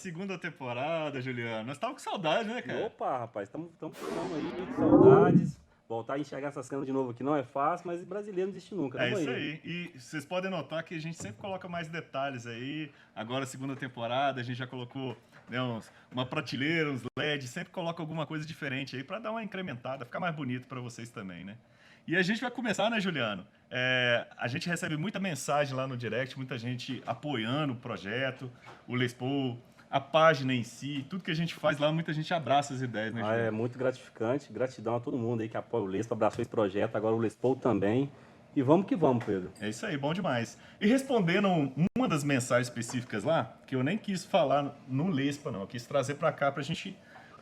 segunda temporada, Juliano. Nós tava com saudade, né, cara? Opa, rapaz, estamos aí, com saudades. Voltar a enxergar essas câmeras de novo aqui não é fácil, mas brasileiro não existe nunca. É isso aí. E vocês podem notar que a gente sempre coloca mais detalhes aí. Agora, segunda temporada, a gente já colocou, né, uma prateleira, uns LEDs, sempre coloca alguma coisa diferente aí para dar uma incrementada, ficar mais bonito para vocês também, né? E a gente vai começar, né, Juliano? A gente recebe muita mensagem lá no direct, muita gente apoiando o projeto, o Les Paul, a página em si, tudo que a gente faz lá, muita gente abraça as ideias, né, Juliano? É muito gratificante, gratidão a todo mundo aí que apoia o Les Paul, abraçou esse projeto, agora o Les Paul também. E vamos que vamos, Pedro. É isso aí, bom demais. E respondendo uma das mensagens específicas lá, que eu nem quis falar no Lespa, não, eu quis trazer para cá pra gente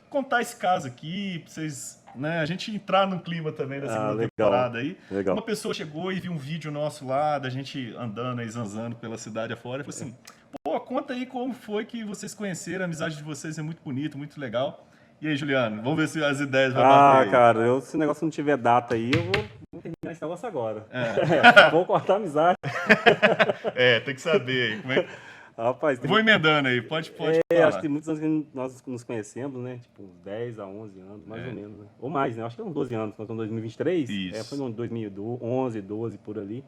contar esse caso aqui, pra vocês, né, a gente entrar no clima também da segunda temporada aí. Legal. Uma pessoa chegou e viu um vídeo nosso lá, da gente andando aí, zanzando pela cidade afora, e falou assim, pô, conta aí como foi que vocês conheceram, a amizade de vocês é muito bonita, muito legal. E aí, Juliano, vamos ver se as ideias vão bater aí. Cara, se o negócio não tiver data aí, eu vou terminar esse negócio agora. Vou cortar a amizade. Tem que saber aí. Como é... Rapaz, Vou emendando aí, pode falar. Acho que tem muitos anos que nós nos conhecemos, né? Tipo, uns 10 a 11 anos, mais ou menos, né? Ou mais, né? Acho que é uns 12 anos, nós estamos em 2023. Isso. Foi em 2011, 12, por ali.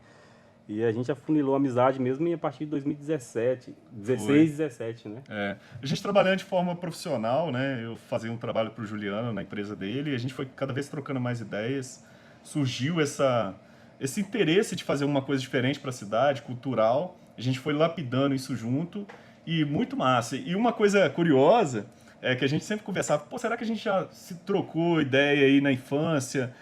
E a gente afunilou a amizade mesmo a partir de 2017, 16, 17, né? A gente trabalhando de forma profissional, né? Eu fazia um trabalho para o Juliano na empresa dele e a gente foi cada vez trocando mais ideias. Surgiu esse interesse de fazer uma coisa diferente para a cidade, cultural. A gente foi lapidando isso junto e muito massa. E uma coisa curiosa é que a gente sempre conversava, pô, será que a gente já se trocou ideia aí na infância,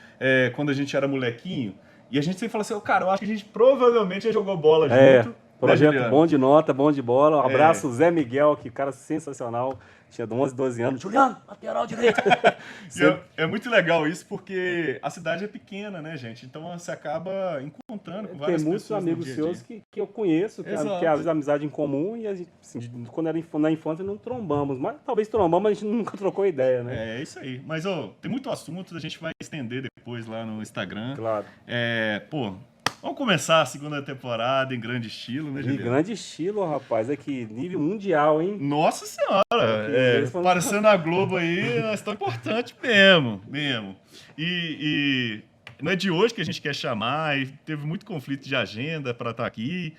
quando a gente era molequinho? E a gente sempre fala assim, cara, eu acho que a gente provavelmente já jogou bola junto. Projeto né, bom de nota, bom de bola. Um abraço, Zé Miguel, que cara sensacional. Tinha 11, 12 anos. Juliano, lateral direito. É muito legal isso, porque a cidade é pequena, né, gente? Então você acaba encontrando com várias pessoas. Tem muitos amigos seus que eu conheço, que às vezes amizade em comum, e a gente, assim, quando era na infância não trombamos. Mas talvez trombamos, mas a gente nunca trocou ideia, né? É isso aí. Mas, tem muito assunto, a gente vai estender depois lá no Instagram. Claro. Vamos começar a segunda temporada em grande estilo, né, Juliano? Em grande estilo, rapaz. Aqui, nível mundial, hein? Nossa Senhora! Parecendo a Globo aí, nós estamos importantes mesmo. E não é de hoje que a gente quer chamar, e teve muito conflito de agenda para estar aqui.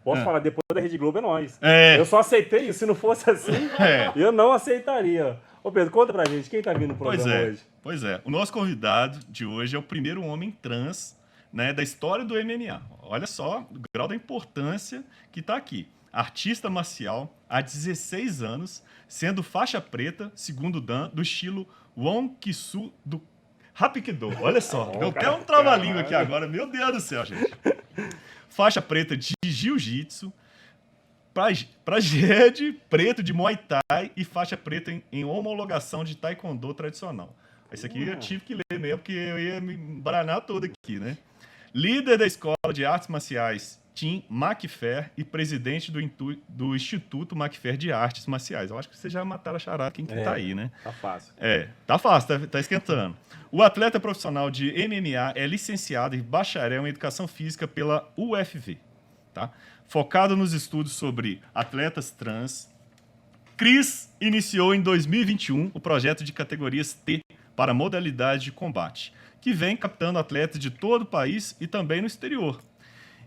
Posso falar, depois da Rede Globo é nós. Eu só aceitei isso, se não fosse assim, eu não aceitaria. Ô Pedro, conta pra gente, quem tá vindo no programa hoje? Pois é, o nosso convidado de hoje é o primeiro homem trans, né, da história do MMA. Olha só o grau da importância que está aqui. Artista marcial há 16 anos, sendo faixa preta, segundo Dan, do estilo Wong Kisu do Hapkido. Olha só, deu até um trava-língua aqui agora. Meu Deus do céu, gente. Faixa preta de Jiu-Jitsu, prajeed preto de Muay Thai e faixa preta em homologação de Taekwondo tradicional. Isso aqui eu tive que ler mesmo, porque eu ia me embaranar todo aqui, né? Líder da Escola de Artes Marciais Tim Macfer e presidente do Instituto Macfer de Artes Marciais. Eu acho que vocês já mataram a charada quem que tá aí, né? Tá fácil. Tá fácil, tá esquentando. O atleta profissional de MMA é licenciado e bacharel em Educação Física pela UFV, tá? Focado nos estudos sobre atletas trans, Cris iniciou em 2021 o projeto de categorias T para modalidade de combate, que vem captando atletas de todo o país e também no exterior.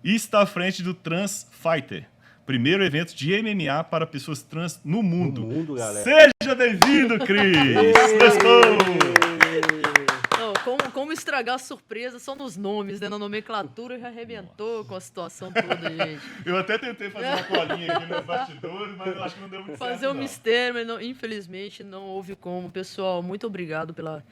E está à frente do Trans Fighter, primeiro evento de MMA para pessoas trans no mundo. No mundo, galera. Seja bem-vindo, Cris! Let's go! Como estragar a surpresa são nos nomes, né? Na nomenclatura já arrebentou com a situação toda, gente. Eu até tentei fazer uma colinha aqui nos bastidores, mas eu acho que não deu muito certo. Fazer um mistério, mas não, infelizmente não houve como. Pessoal, muito obrigado pela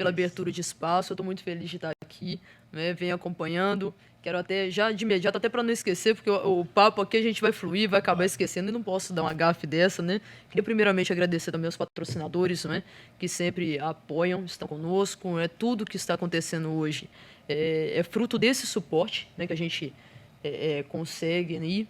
abertura de espaço. Eu estou muito feliz de estar aqui, né? Venho acompanhando. Quero até, já de imediato, até para não esquecer, porque o papo aqui a gente vai fluir, vai acabar esquecendo e não posso dar uma gafe dessa, né? Queria primeiramente agradecer também aos patrocinadores, né? Que sempre apoiam, estão conosco, tudo que está acontecendo hoje é fruto desse suporte, né? Que a gente consegue ir.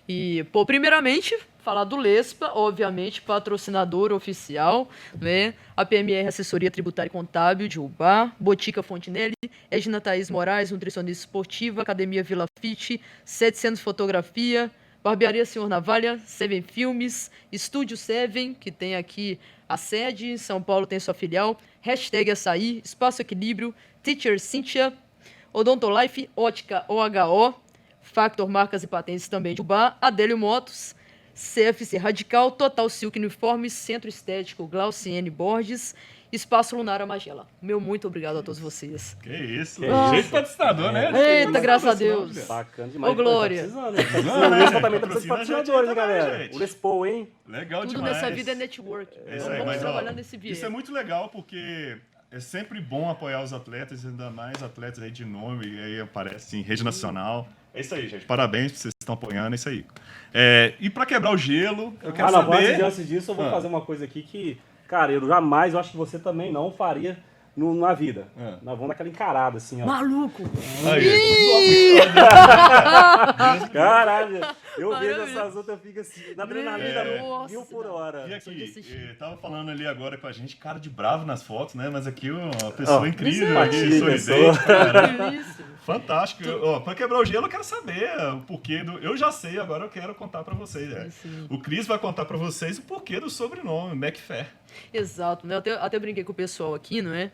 E, primeiramente, falar do Lespa, obviamente, patrocinador oficial, né? A PMR Assessoria Tributária e Contábil de Ubá, Botica Fontinelli, Edna Thaís Moraes, nutricionista esportiva, Academia Vila Fit, 700 Fotografia, Barbearia Senhor Navalha, Seven Filmes, Estúdio Seven, que tem aqui a sede, em São Paulo tem sua filial, Hashtag Açaí, Espaço Equilíbrio, Teacher Cynthia, Odontolife, Ótica OHO, Factor Marcas e Patentes também de Ubá, Adélio Motos, CFC Radical, Total Silk Uniformes, Centro Estético Glauciene Borges, Espaço Lunar Magela. Meu muito obrigado a todos vocês. Que isso. Jeito patrocinador, né? Eita, graças a Deus. Bacana demais. Ô, Glória. Também tá precisando de patrocinadores, hein, galera? O Expo, hein? Legal Tudo demais. nessa vida é network. É isso Então aí, vamos mas, trabalhar nesse viés. isso é muito legal porque é sempre bom apoiar os atletas, ainda mais atletas aí de nome, e aí aparece em rede nacional. É isso aí, gente. Parabéns por vocês que estão apoiando, é isso aí. E para quebrar o gelo, eu quero saber... Antes disso, eu vou fazer uma coisa aqui que, cara, eu jamais, eu acho que você também não faria na vida. Nós vamos naquela encarada, assim, ó. Maluco! Caralho! Eu vejo essas outras, eu fico assim, na adrenalina, 1000 por hora. E aqui, tava falando ali agora com a gente, cara de bravo nas fotos, né? Mas aqui uma pessoa incrível, aqui, sorridente, cara. Fantástico. Para quebrar o gelo, eu quero saber o porquê do... Eu já sei, agora eu quero contar para vocês. O Cris vai contar para vocês o porquê do sobrenome, McFair. Exato, né? Eu até brinquei com o pessoal aqui, não é?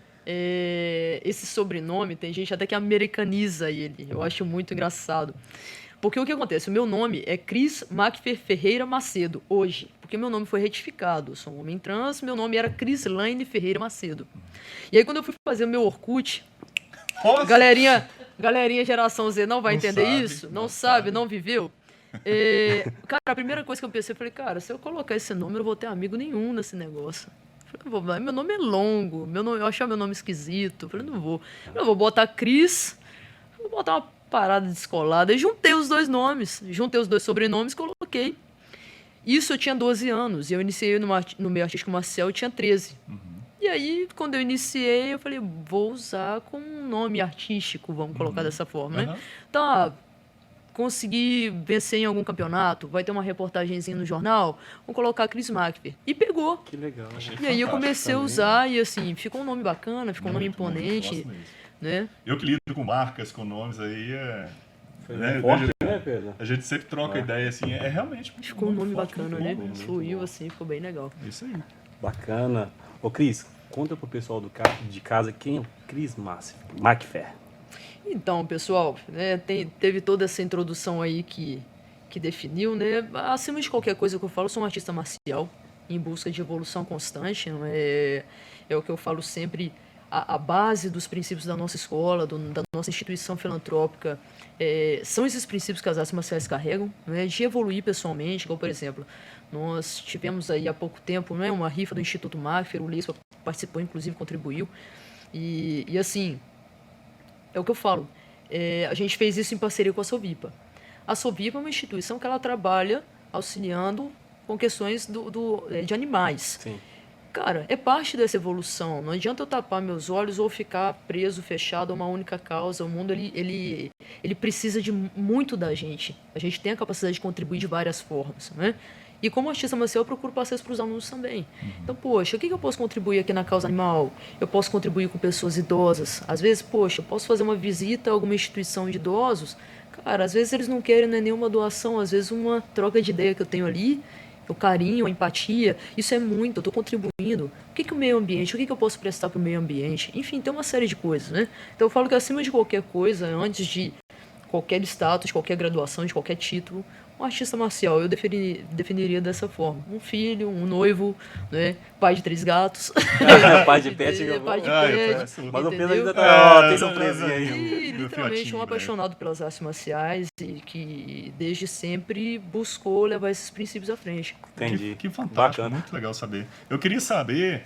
Esse sobrenome, tem gente até que americaniza ele. Eu acho muito engraçado. Porque o que acontece? O meu nome é Cris McFair Ferreira Macedo, hoje. Porque meu nome foi retificado. Eu sou um homem trans, meu nome era Crislaine Ferreira Macedo. E aí, quando eu fui fazer o meu Orkut, galerinha geração Z não vai entender isso? Não sabe, não viveu? Cara, a primeira coisa que eu pensei, eu falei, cara, se eu colocar esse nome, eu não vou ter amigo nenhum nesse negócio. Eu falei, meu nome é longo, eu achava meu nome esquisito. Eu falei, não vou botar Cris, vou botar uma parada descolada. E juntei os dois nomes, juntei os dois sobrenomes, coloquei. Isso eu tinha 12 anos, e eu iniciei no meio artístico marcial, eu tinha 13. E aí, quando eu iniciei, eu falei, vou usar com um nome artístico, vamos colocar dessa forma, né? Tá, consegui vencer em algum campeonato, vai ter uma reportagenzinha no jornal, vamos colocar Cris McFair. E pegou. Que legal. E aí eu comecei a usar, e assim, ficou um nome bacana, ficou um nome imponente, né? Eu que lido com marcas, com nomes aí, forte, né, Pedro? A gente sempre troca ideia, assim, realmente... Ficou um nome bacana, né? Fluiu, assim, ficou bem legal. Isso aí. Bacana. Ô, Cris, conta pro pessoal de casa quem é o Cris McFair. Então, pessoal, né, teve toda essa introdução aí que definiu, né? Acima de qualquer coisa que eu falo, eu sou um artista marcial em busca de evolução constante. Não é o que eu falo sempre, a base dos princípios da nossa escola, da nossa instituição filantrópica, são esses princípios que as artes marciais carregam, né, de evoluir pessoalmente, como por exemplo, nós tivemos aí há pouco tempo, né, uma rifa do Instituto McFair, o Leis participou, inclusive contribuiu, e assim, é o que eu falo, a gente fez isso em parceria com a Sovipa. A Sovipa é uma instituição que ela trabalha auxiliando com questões de animais. Sim. Cara, é parte dessa evolução. Não adianta eu tapar meus olhos ou ficar preso, fechado a uma única causa. O mundo, ele precisa de muito da gente. A gente tem a capacidade de contribuir de várias formas, né? E como artista marcial, eu procuro passar isso para os alunos também. Então, poxa, o que eu posso contribuir aqui na causa animal? Eu posso contribuir com pessoas idosas. Às vezes, poxa, eu posso fazer uma visita a alguma instituição de idosos. Cara, às vezes eles não querem nenhuma doação, às vezes uma troca de ideia que eu tenho ali, o carinho, a empatia, isso é muito, eu estou contribuindo. O que o meio ambiente, o que eu posso prestar para o meio ambiente? Enfim, tem uma série de coisas, né? Então eu falo que acima de qualquer coisa, antes de qualquer status, de qualquer graduação, de qualquer título, um artista marcial, eu definiria dessa forma. Um filho, um noivo, né? Pai de 3 gatos. Pai de pet. Pai de pet. Mas o Pedro ainda tá... tem surpresinha aí. E literalmente um apaixonado pelas artes marciais e que desde sempre buscou levar esses princípios à frente. Entendi. Que fantástico, muito legal saber. Eu queria saber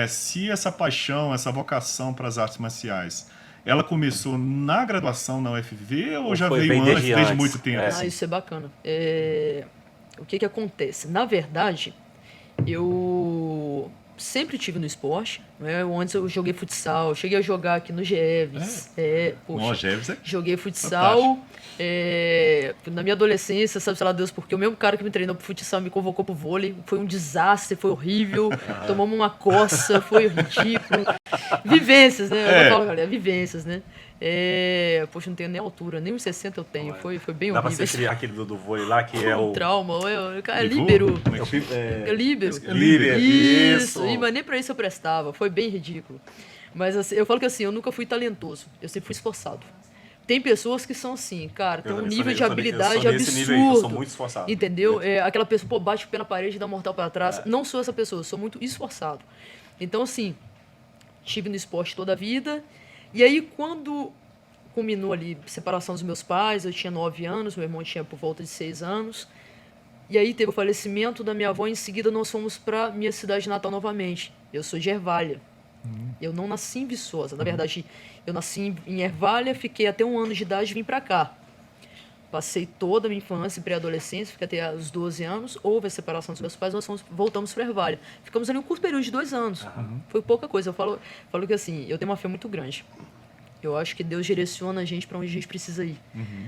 se essa paixão, essa vocação para as artes marciais, ela começou na graduação na UFV ou já veio antes, desde muito tempo? Assim? Isso é bacana. O que acontece? Na verdade, eu sempre tive no esporte, né? Antes eu joguei futsal, cheguei a jogar aqui no Geves. Joguei futsal. Na minha adolescência, sabe, sei lá Deus, porque o mesmo cara que me treinou pro futsal me convocou pro vôlei. Foi um desastre, foi horrível. Tomamos uma coça, foi ridículo. Vivências, né? Eu falo, galera, vivências, né? Poxa, não tenho nem altura, nem uns 60 eu tenho. Foi bem horrível. Dá pra você criar aquele do vôlei lá que é o... trauma, é líbero. Líbero. Isso. Mas nem pra isso eu prestava. Foi bem ridículo. Mas assim, eu falo que assim, eu nunca fui talentoso. Eu sempre fui esforçado. Tem pessoas que são assim, cara, tem um nível de habilidade absurdo. Eu sou muito esforçado. Entendeu? Aquela pessoa, pô, bate o pé na parede e dá mortal pra trás. Não sou essa pessoa, sou muito esforçado. Então, assim, estive no esporte toda a vida. E aí, quando culminou ali a separação dos meus pais, eu tinha 9 anos, meu irmão tinha por volta de 6 anos. E aí teve o falecimento da minha avó, em seguida nós fomos para minha cidade natal novamente. Eu sou de Ervália. Eu não nasci em Viçosa. Na verdade, eu nasci em Ervália, fiquei até 1 ano de idade e vim para cá. Passei toda a minha infância e pré-adolescência, fiquei até os 12 anos. Houve a separação dos meus pais, nós voltamos para Ervália. Ficamos ali um curto período de 2 anos. Foi pouca coisa. Eu falo que assim, eu tenho uma fé muito grande. Eu acho que Deus direciona a gente para onde a gente precisa ir.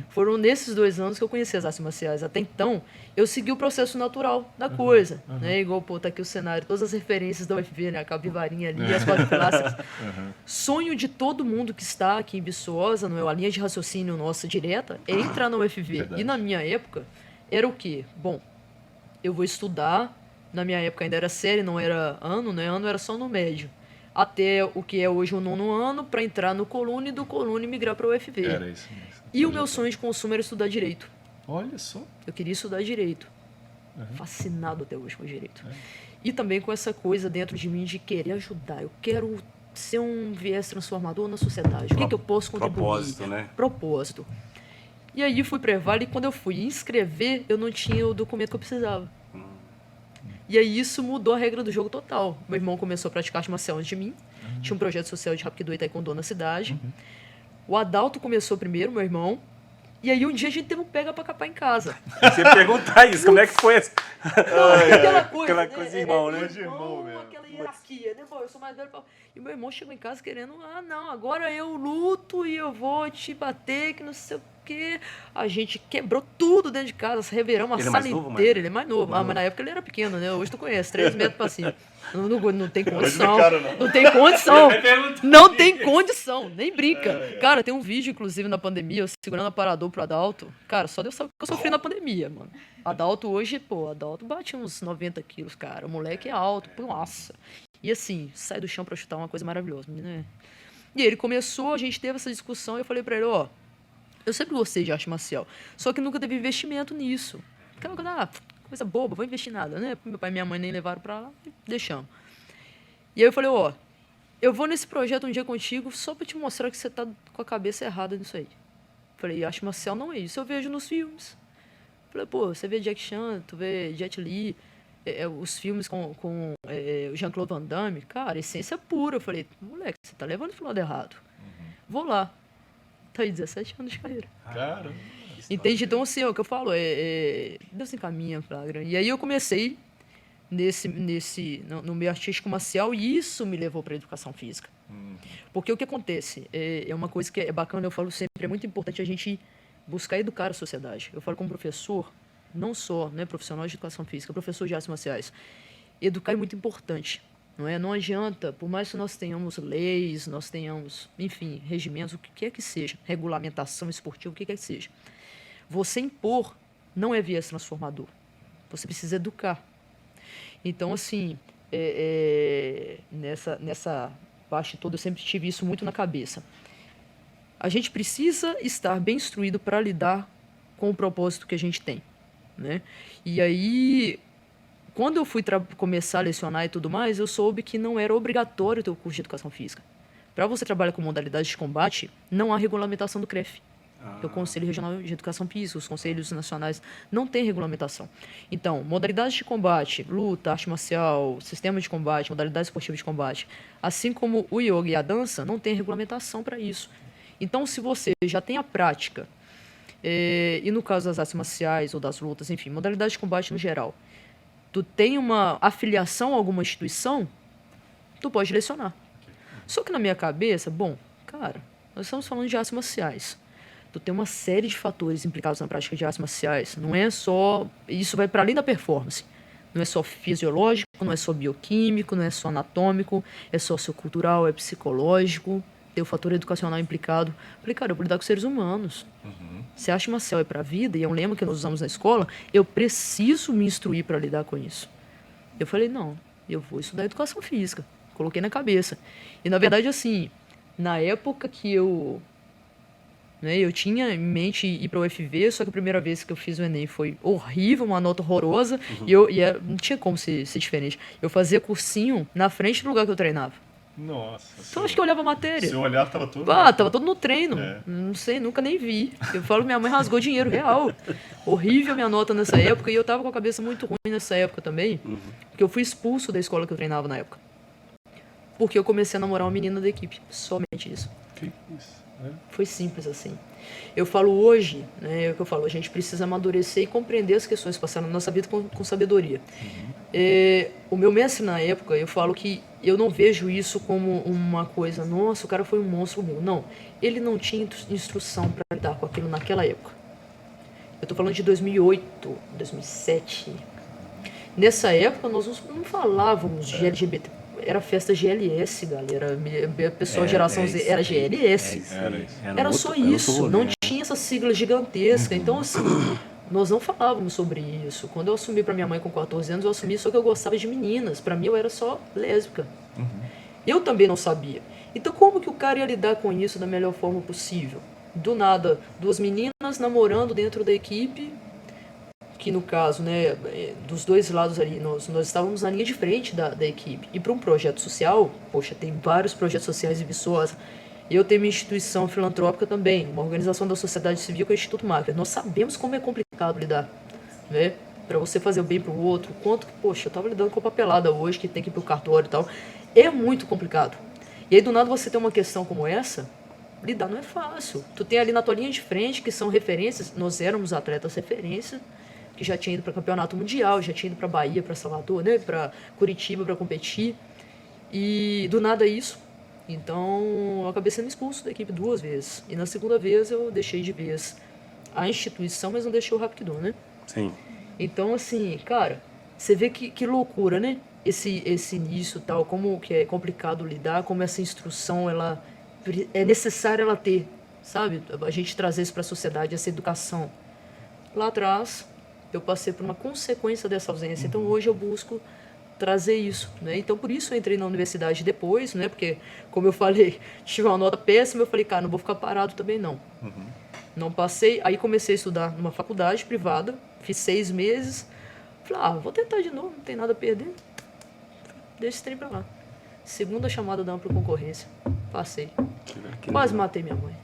Foram nesses 2 anos que eu conheci as artes marciais. Até então, eu segui o processo natural da coisa. Né? Igual, pô, tá aqui o cenário, todas as referências da UFV, né? A capivarinha ali, as quatro clássicas. Sonho de todo mundo que está aqui em Viçosa, não é? A linha de raciocínio nossa direta é entrar na UFV. Verdade. E na minha época, era o quê? Bom, eu vou estudar. Na minha época ainda era série, não era ano, né? Ano era só no médio. Até o que é hoje o 9º ano, para entrar no Colune e do Colune migrar para o UFV. Era isso mesmo. E o meu sonho de consumo era estudar Direito. Olha só. Eu queria estudar Direito. Fascinado até hoje com Direito. E também com essa coisa dentro de mim de querer ajudar. Eu quero ser um viés transformador na sociedade. O que eu posso contribuir? Propósito, né? Propósito. E aí fui para Ervália e quando eu fui inscrever, eu não tinha o documento que eu precisava. E aí isso mudou a regra do jogo total. Meu irmão começou a praticar arte marcial antes de mim. Tinha um projeto social de Hapkido e Taekwondo na cidade. O Adalto começou primeiro, meu irmão. E aí um dia a gente teve um pega pra capar em casa. Você perguntar isso, como é que foi essa? Aquela coisa de irmão, né? De irmão mesmo. Aquela hierarquia, né? Bom, eu sou mais velho. E meu irmão chegou em casa querendo, não, agora eu luto e eu vou te bater, que não sei o quê. A gente quebrou tudo dentro de casa, reveramos a sala inteira. Ele é mais novo. Mas na época ele era pequeno, né? Hoje tu conhece, 3 metros pra cima. Não tem condição. Não tem condição. Não tem condição. Nem brinca. Cara, tem um vídeo, inclusive, na pandemia, eu segurando aparador pro Adalto. Cara, só Deus sabe o que eu sofri na pandemia, mano. Adalto hoje, Adalto bate uns 90 quilos, cara. O moleque é alto, nossa. E assim, sai do chão pra chutar uma coisa maravilhosa, né? E ele começou, a gente teve essa discussão e eu falei pra ele, eu sempre gostei de arte marcial, só que nunca teve investimento nisso. Aquela coisa boba, vou investir nada, né? Meu pai e minha mãe nem levaram pra lá, deixamos. E aí eu falei, eu vou nesse projeto um dia contigo só pra te mostrar que você tá com a cabeça errada nisso aí. Falei, arte marcial não é isso, eu vejo nos filmes. Falei, você vê Jack Chan, tu vê Jet Li, os filmes com o Jean-Claude Van Damme, cara, essência pura. Eu falei, moleque, você tá levando pro lado errado. Vou lá. Tá aí, 17 anos de carreira. Cara. Entende? Então, assim, o que eu falo, Deus encaminha, flagra. E aí eu comecei no meio artístico marcial e isso me levou para a educação física. Porque o que acontece? É uma coisa que é bacana, eu falo sempre, é muito importante a gente buscar educar a sociedade. Eu falo como professor, não só profissional de educação física, professor de artes marciais. Educar é muito importante. Não adianta, por mais que nós tenhamos leis, nós tenhamos, enfim, regimentos, o que quer que seja, regulamentação esportiva, o que quer que seja. Você impor não é viés transformador. Você precisa educar. Então, assim, nessa parte toda, eu sempre tive isso muito na cabeça. A gente precisa estar bem instruído para lidar com o propósito que a gente tem, né? E aí, quando eu fui começar a lecionar e tudo mais, eu soube que não era obrigatório ter o curso de educação física. Para você trabalhar com modalidades de combate, não há regulamentação do CREF. É o Conselho Regional de Educação Física, os conselhos nacionais não têm regulamentação. Então, modalidades de combate, luta, arte marcial, sistema de combate, modalidades esportivas de combate, assim como o yoga e a dança, não tem regulamentação para isso. Então, se você já tem a prática, e no caso das artes marciais ou das lutas, enfim, modalidades de combate no geral, tu tem uma afiliação a alguma instituição, tu pode lecionar. Só que na minha cabeça, bom, cara, nós estamos falando de artes marciais. Tu tem uma série de fatores implicados na prática de artes marciais. Não é só... Isso vai para além da performance. Não é só fisiológico, não é só bioquímico, não é só anatômico, é sociocultural, é psicológico, tem o fator educacional implicado. Falei, cara, eu vou lidar com seres humanos. Se a arte marcial é para a vida, e é um lema que nós usamos na escola, eu preciso me instruir para lidar com isso. Eu falei, não, eu vou estudar educação física. Coloquei na cabeça. E, na verdade, assim, na época que eu tinha em mente ir para o UFV, só que a primeira vez que eu fiz o Enem foi horrível, uma nota horrorosa, e não tinha como ser diferente. Eu fazia cursinho na frente do lugar que eu treinava. Nossa. Então acho que eu olhava a matéria. Seu olhar estava todo... Tava todo no treino. Não sei, nunca nem vi. Eu falo, minha mãe rasgou dinheiro real. Horrível a minha nota nessa época, e eu tava com a cabeça muito ruim nessa época também, porque eu fui expulso da escola que eu treinava na época. Porque eu comecei a namorar uma menina da equipe. Somente isso. Que isso? Foi simples assim. Eu falo hoje, é o que eu falo, a gente precisa amadurecer e compreender as questões que passaram na nossa vida com sabedoria. O meu mestre na época, eu falo que eu não vejo isso como uma coisa, nossa, o cara foi um monstro meu. Não, ele não tinha instrução para lidar com aquilo naquela época. Eu estou falando de 2008, 2007. Nessa época nós não falávamos de LGBT. Era festa GLS, galera. Pessoal, geração Z, era GLS. Era só isso. Não tinha essa sigla gigantesca. Então, assim, nós não falávamos sobre isso. Quando eu assumi pra minha mãe com 14 anos, eu assumi só que eu gostava de meninas. Pra mim, eu era só lésbica. Eu também não sabia. Então, como que o cara ia lidar com isso da melhor forma possível? Do nada, duas meninas namorando dentro da equipe, que no caso, né, dos dois lados ali, nós estávamos na linha de frente da equipe. E para um projeto social, poxa, tem vários projetos sociais em Viçosa. Eu tenho minha instituição filantrópica também, uma organização da sociedade civil que é o Instituto Macra. Nós sabemos como é complicado lidar, né? Para você fazer o bem para o outro. Quanto que, poxa, eu estava lidando com a papelada hoje, que tem que ir para o cartório e tal. É muito complicado. E aí, do nada, você tem uma questão como essa, lidar não é fácil. Tu tem ali na tua linha de frente, que são referências, nós éramos atletas referência, que já tinha ido para campeonato mundial, já tinha ido para Bahia, para Salvador, né, para Curitiba para competir, e do nada isso. Então eu acabei sendo expulso da equipe 2 vezes, e na segunda vez eu deixei de vez a instituição, mas não deixei o Rapkido, né? Sim. Então assim, cara, você vê que loucura, né? Esse início tal, como que é complicado lidar, como essa instrução ela é necessária ela ter, sabe? A gente trazer isso para a sociedade, essa educação. Lá atrás eu passei por uma consequência dessa ausência. Então, hoje eu busco trazer isso, né? Então, por isso eu entrei na universidade depois, né? Porque, como eu falei, tive uma nota péssima, eu falei, cara, não vou ficar parado também, não. Não passei, aí comecei a estudar numa faculdade privada, fiz 6 meses, falei, vou tentar de novo, não tem nada a perder. Deixa esse trem pra lá. Segunda chamada da ampla concorrência, passei. Quase matei minha mãe.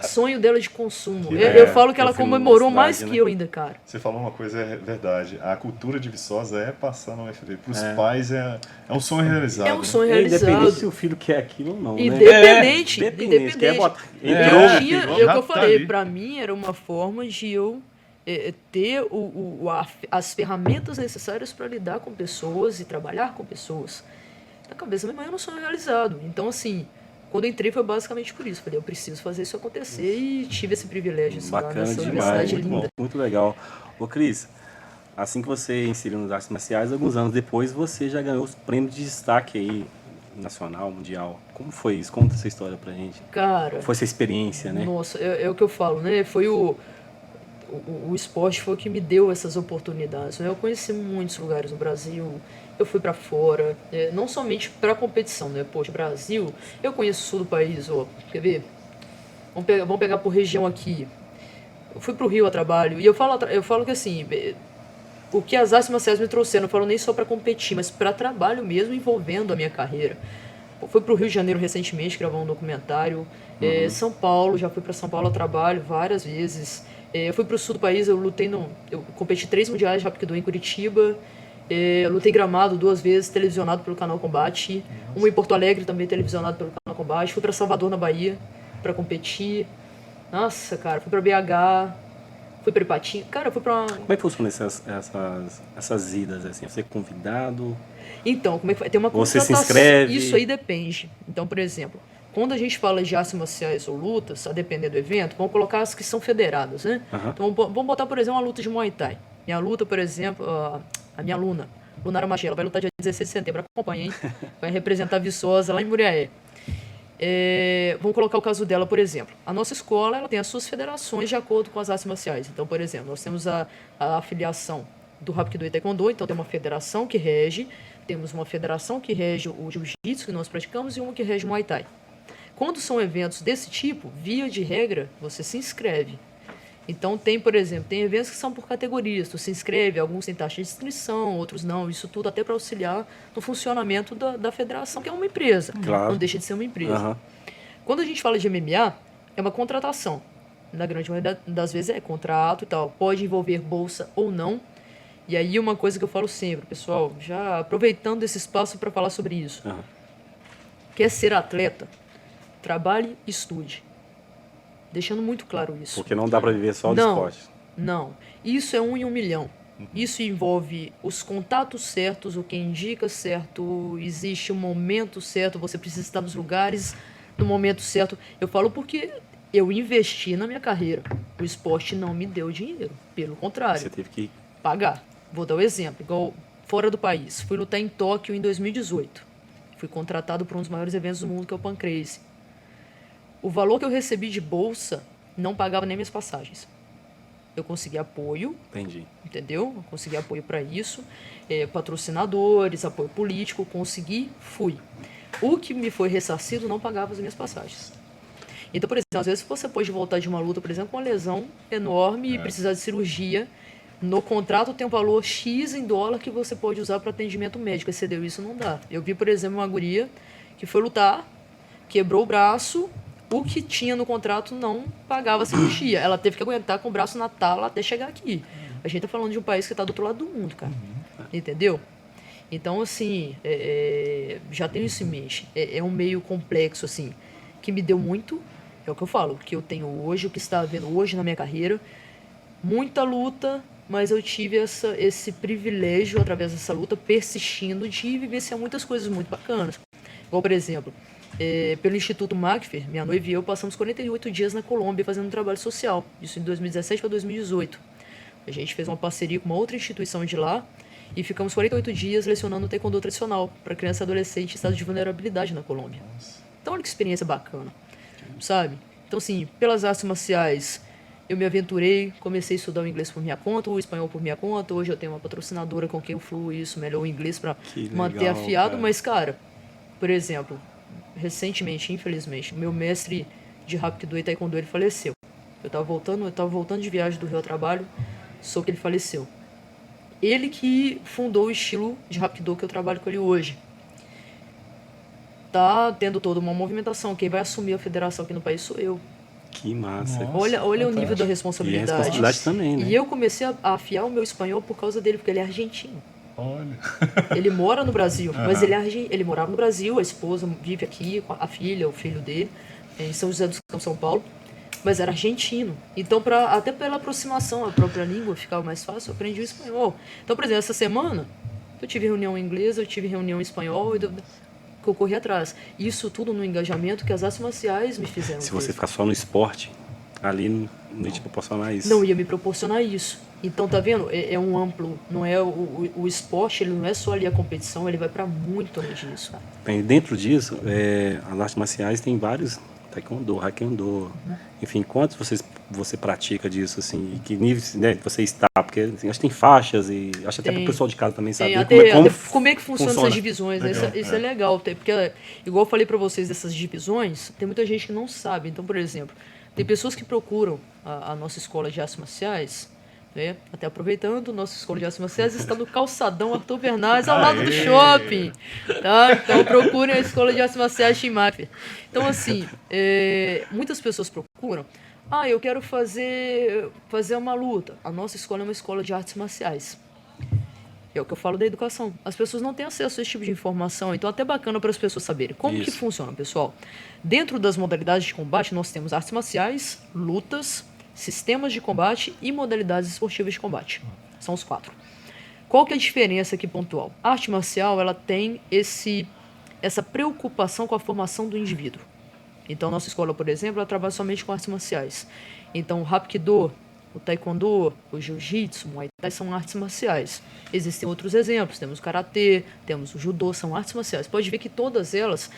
Sonho dela de consumo. Eu falo que ela comemorou mais que eu ainda, cara. Você falou uma coisa, é verdade. A cultura de Viçosa é passar no UFV. Para os pais é um sonho realizado. É um sonho realizado. Independente se o filho quer aquilo ou não. Independente. Quer botar... É o que eu falei. Para mim era uma forma de eu ter as ferramentas necessárias para lidar com pessoas e trabalhar com pessoas. Na cabeça da minha mãe era um sonho realizado. Então, assim, quando eu entrei foi basicamente por isso. Falei, eu preciso fazer isso acontecer e tive esse privilégio. Bacana nessa universidade linda. Bom, muito legal. Ô, Cris, assim que você inseriu nas artes marciais, alguns anos depois você já ganhou os prêmios de destaque aí, nacional, mundial. Como foi isso? Conta essa história pra gente. Cara... Foi essa experiência, né? Nossa, é o que eu falo, né? Foi o esporte foi o que me deu essas oportunidades. Eu conheci muitos lugares no Brasil, eu fui para fora, não somente para competição, né? Poxa, Brasil, eu conheço o sul do país, quer ver? Vamos pegar por região aqui. Eu fui para o Rio a trabalho e eu falo que assim, o que as artes marciais me trouxeram, não falo nem só para competir, mas para trabalho mesmo envolvendo a minha carreira. Eu fui para o Rio de Janeiro recentemente gravar um documentário. São Paulo, já fui para São Paulo a trabalho várias vezes. Eu fui para o sul do país, eu competi 3 mundiais de Rapkido em Curitiba. Lutei Gramado 2 vezes, televisionado pelo Canal Combate. Uma em Porto Alegre também televisionado pelo Canal Combate. Fui para Salvador, na Bahia, para competir. Nossa, cara, fui para BH. Fui pra Ipatinga. Cara, eu fui pra... Como é que funciona essas idas, assim? Você é convidado? Então, como é que vai? Tem uma Você se contratação. inscreve? Isso aí depende. Então, por exemplo, quando a gente fala de artes marciais ou lutas, a depender do evento, vamos colocar as que são federadas, né? Aham. Então, vamos botar, por exemplo, uma luta de Muay Thai. Minha luta, por exemplo, a minha aluna, Lunara Machê, ela vai lutar dia 16 de setembro. Acompanha, hein? Vai representar a Viçosa lá em Muriaé. Vamos colocar o caso dela, por exemplo. A nossa escola ela tem as suas federações de acordo com as artes marciais. Então, por exemplo, nós temos a afiliação do Hapkido e Taekwondo, então tem uma federação que rege, temos uma federação que rege o Jiu-Jitsu que nós praticamos e uma que rege o Muay Thai. Quando são eventos desse tipo, via de regra, você se inscreve. Então tem, por exemplo, tem eventos que são por categorias, tu se inscreve, alguns têm taxa de inscrição, outros não, isso tudo até para auxiliar no funcionamento da federação, que é uma empresa, Claro. não deixa de ser uma empresa. Aham. Quando a gente fala de MMA, é uma contratação. Na grande maioria das vezes é contrato e tal. Pode envolver bolsa ou não. E aí uma coisa que eu falo sempre, pessoal, já aproveitando esse espaço para falar sobre isso. Aham. Quer ser atleta? Trabalhe e estude. Deixando muito claro isso. Porque não dá pra viver só do Não. esporte. Não. Isso é 1 em 1 milhão. Isso envolve os contatos certos, o que indica certo, existe um momento certo, você precisa estar nos lugares no momento certo. Eu falo porque eu investi na minha carreira. O esporte não me deu dinheiro. Pelo contrário, Você teve que... pagar. Vou dar um exemplo, igual fora do país. Fui lutar em Tóquio em 2018. Fui contratado por um dos maiores eventos do mundo, que é o Pancrase. O valor que eu recebi de bolsa não pagava nem minhas passagens. Eu consegui apoio, Entendi. entendeu? Eu consegui apoio para isso, patrocinadores, apoio político, consegui, fui. O que me foi ressarcido não pagava as minhas passagens. Então, por exemplo, às vezes você pode voltar de uma luta, por exemplo, com uma lesão enorme e precisar de cirurgia. No contrato tem um valor X em dólar que você pode usar para atendimento médico. Excedeu isso, não dá. Eu vi, por exemplo, uma guria que foi lutar, quebrou o braço, o que tinha no contrato não pagava a cirurgia. Ela teve que aguentar com o braço na tala até chegar aqui. A gente tá falando de um país que está do outro lado do mundo, cara. Entendeu? Então, assim, já tenho isso em mente. É um meio complexo, assim, que me deu muito. É o que eu falo, o que eu tenho hoje, o que está havendo hoje na minha carreira. Muita luta, mas eu tive esse privilégio, através dessa luta, persistindo, de vivenciar muitas coisas muito bacanas. Igual, por exemplo, pelo Instituto Macfer, minha noiva e eu passamos 48 dias na Colômbia fazendo um trabalho social. Isso em 2017 para 2018. A gente fez uma parceria com uma outra instituição de lá e ficamos 48 dias lecionando taekwondo tradicional para criança e adolescente em estado de vulnerabilidade na Colômbia. Então, olha que experiência bacana, sabe? Então, assim, pelas artes marciais, eu me aventurei, comecei a estudar o inglês por minha conta, o espanhol por minha conta. Hoje eu tenho uma patrocinadora com quem eu fluo isso, melhor o inglês para manter legal, afiado. cara. Mas, cara, por exemplo, recentemente, infelizmente, meu mestre de Hapkido e Taekwondo, ele faleceu. Eu tava voltando de viagem do Rio ao trabalho, soube que ele faleceu. Ele que fundou o estilo de Hapkido que eu trabalho com ele hoje. Tá tendo toda uma movimentação. Quem vai assumir a federação aqui no país sou eu. Que massa. Olha o nível da E a responsabilidade. responsabilidade também, né? E eu comecei a afiar o meu espanhol por causa dele, porque ele é argentino. Olha. Ele mora no Brasil, mas ele morava no Brasil, a esposa vive aqui, a filha, o filho dele, em São José dos Campos, São Paulo, mas era argentino. Então, até pela aproximação à própria língua, ficava mais fácil, eu aprendi o espanhol. Então, por exemplo, essa semana, eu tive reunião em inglês, eu tive reunião em espanhol, que eu corri atrás. Isso tudo no engajamento que as artes marciais me fizeram. Se você ter. ficar só no esporte, ali não ia te proporcionar isso. Não ia me proporcionar isso. Então, tá vendo? É um amplo, não é o esporte, ele não é só ali a competição, ele vai para muito além disso, cara. Bem, dentro disso, as artes marciais tem vários, taekwondo, hapkido, enfim, quantos você pratica disso, assim, e que nível, né, você está, porque assim, acho que tem faixas e acho até para o pessoal de casa também saber como é que funciona essas divisões, né? Isso é legal, porque igual eu falei para vocês dessas divisões, tem muita gente que não sabe. Então, por exemplo, tem pessoas que procuram a nossa escola de artes marciais, né? Até aproveitando, nossa escola de artes marciais está no calçadão Arthur Bernardes, ao lado do shopping, tá? Então procurem a escola de artes marciais Tim Macfer. Então, assim, muitas pessoas procuram, eu quero fazer uma luta. A nossa escola é uma escola de artes marciais. É o que eu falo da educação. As pessoas não têm acesso a esse tipo de informação, então é até bacana para as pessoas saberem. Como que funciona, pessoal? Dentro das modalidades de combate, nós temos artes marciais, lutas, sistemas de combate e modalidades esportivas de combate. São os 4. Qual que é a diferença aqui pontual? A arte marcial, ela tem essa preocupação com a formação do indivíduo. Então, nossa escola, por exemplo, ela trabalha somente com artes marciais. Então, o Hapkido, o Taekwondo, o Jiu-Jitsu, o Muay Thai são artes marciais. Existem outros exemplos, temos o Karatê, temos o Judô, são artes marciais. Pode ver que todas elas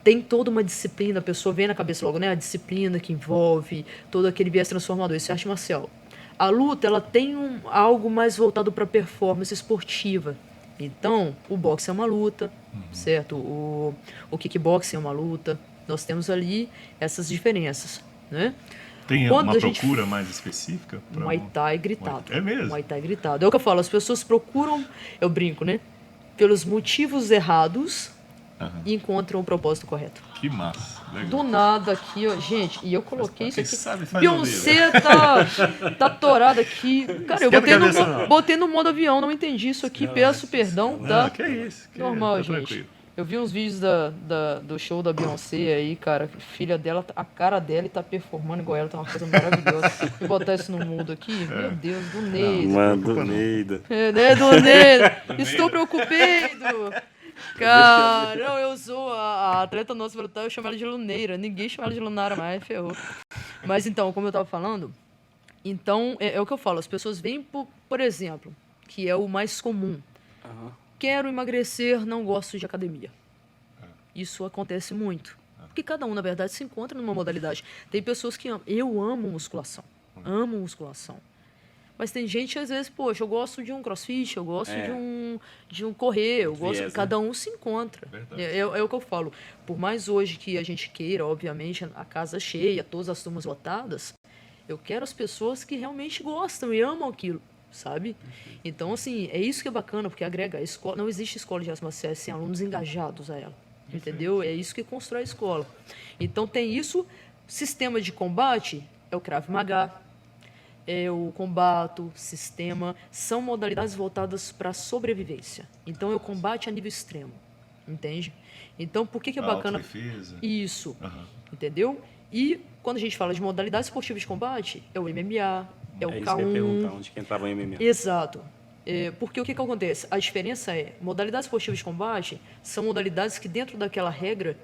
têm toda uma disciplina, a pessoa vem na cabeça logo, né? A disciplina que envolve todo aquele viés transformador, isso é arte marcial. A luta, ela tem algo mais voltado para performance esportiva. Então, o boxe é uma luta, certo? O kickboxing é uma luta. Nós temos ali essas diferenças, né? Tem uma procura mais específica? Muay Thai gritado. É mesmo? Muay Thai gritado. É o que eu falo, as pessoas procuram, eu brinco, né? Pelos motivos errados e encontram o propósito correto. Que massa. Legal. Do nada aqui, ó, gente, e eu coloquei isso Quem aqui. sabe faz Beyoncé tá torada aqui. Cara, eu botei no modo avião, não entendi isso aqui, peço perdão, tá? Não, que é isso. Normal, tá gente. Tranquilo. Eu vi uns vídeos do show da Beyoncé aí, cara. Filha dela, a cara dela tá performando igual ela, tá uma coisa maravilhosa. Vou botar isso no mudo aqui. Meu Deus, do Neida. Mano, do Neida. Né, do Neida. Estou preocupado. Cara, não, eu sou a atleta nossa brutal, eu chamo ela de Luneira. Ninguém chama ela de Lunara mais, ferrou. Mas então, como eu tava falando, então é o que eu falo, as pessoas vêm, por exemplo, que é o mais comum. Quero emagrecer, não gosto de academia. Isso acontece muito. Porque cada um, na verdade, se encontra numa modalidade. Tem pessoas que amam. Eu amo musculação. Amo musculação. Mas tem gente, às vezes, poxa, eu gosto de um crossfit, eu gosto de um correr, eu gosto. Cada um se encontra. É o que eu falo. Por mais hoje que a gente queira, obviamente, a casa cheia, todas as turmas lotadas, eu quero as pessoas que realmente gostam e amam aquilo. Sabe? Então, assim, é isso que é bacana, porque agrega a escola. Não existe escola de artes marciais sem alunos engajados a ela. Entendeu? É isso que constrói a escola. Então, tem isso. Sistema de combate é o Krav Maga, é o combato, sistema. São modalidades voltadas para a sobrevivência. Então, é o combate a nível extremo. Entende? Então, por que é bacana? Autodefesa. Isso. Entendeu? E quando a gente fala de modalidades esportivas de combate, é o MMA. É o isso K1. que eu ia perguntar, onde que entrava o MMA. Exato. Porque o que acontece? A diferença é, modalidades esportivas de combate são modalidades que dentro daquela regra,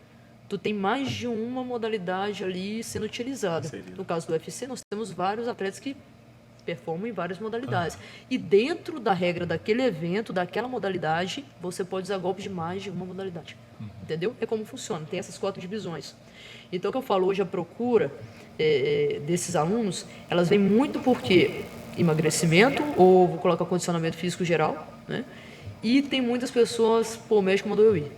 tu tem mais de uma modalidade ali sendo utilizada. No caso do UFC, nós temos vários atletas que performam em várias modalidades. E dentro da regra daquele evento, daquela modalidade, você pode usar golpes de mais de uma modalidade. Entendeu? É como funciona, tem essas 4 divisões. Então, o que eu falo hoje, a procura desses alunos, elas vêm muito porque emagrecimento, ou vou colocar condicionamento físico geral, né? E tem muitas pessoas, pô, o médico mandou eu ir.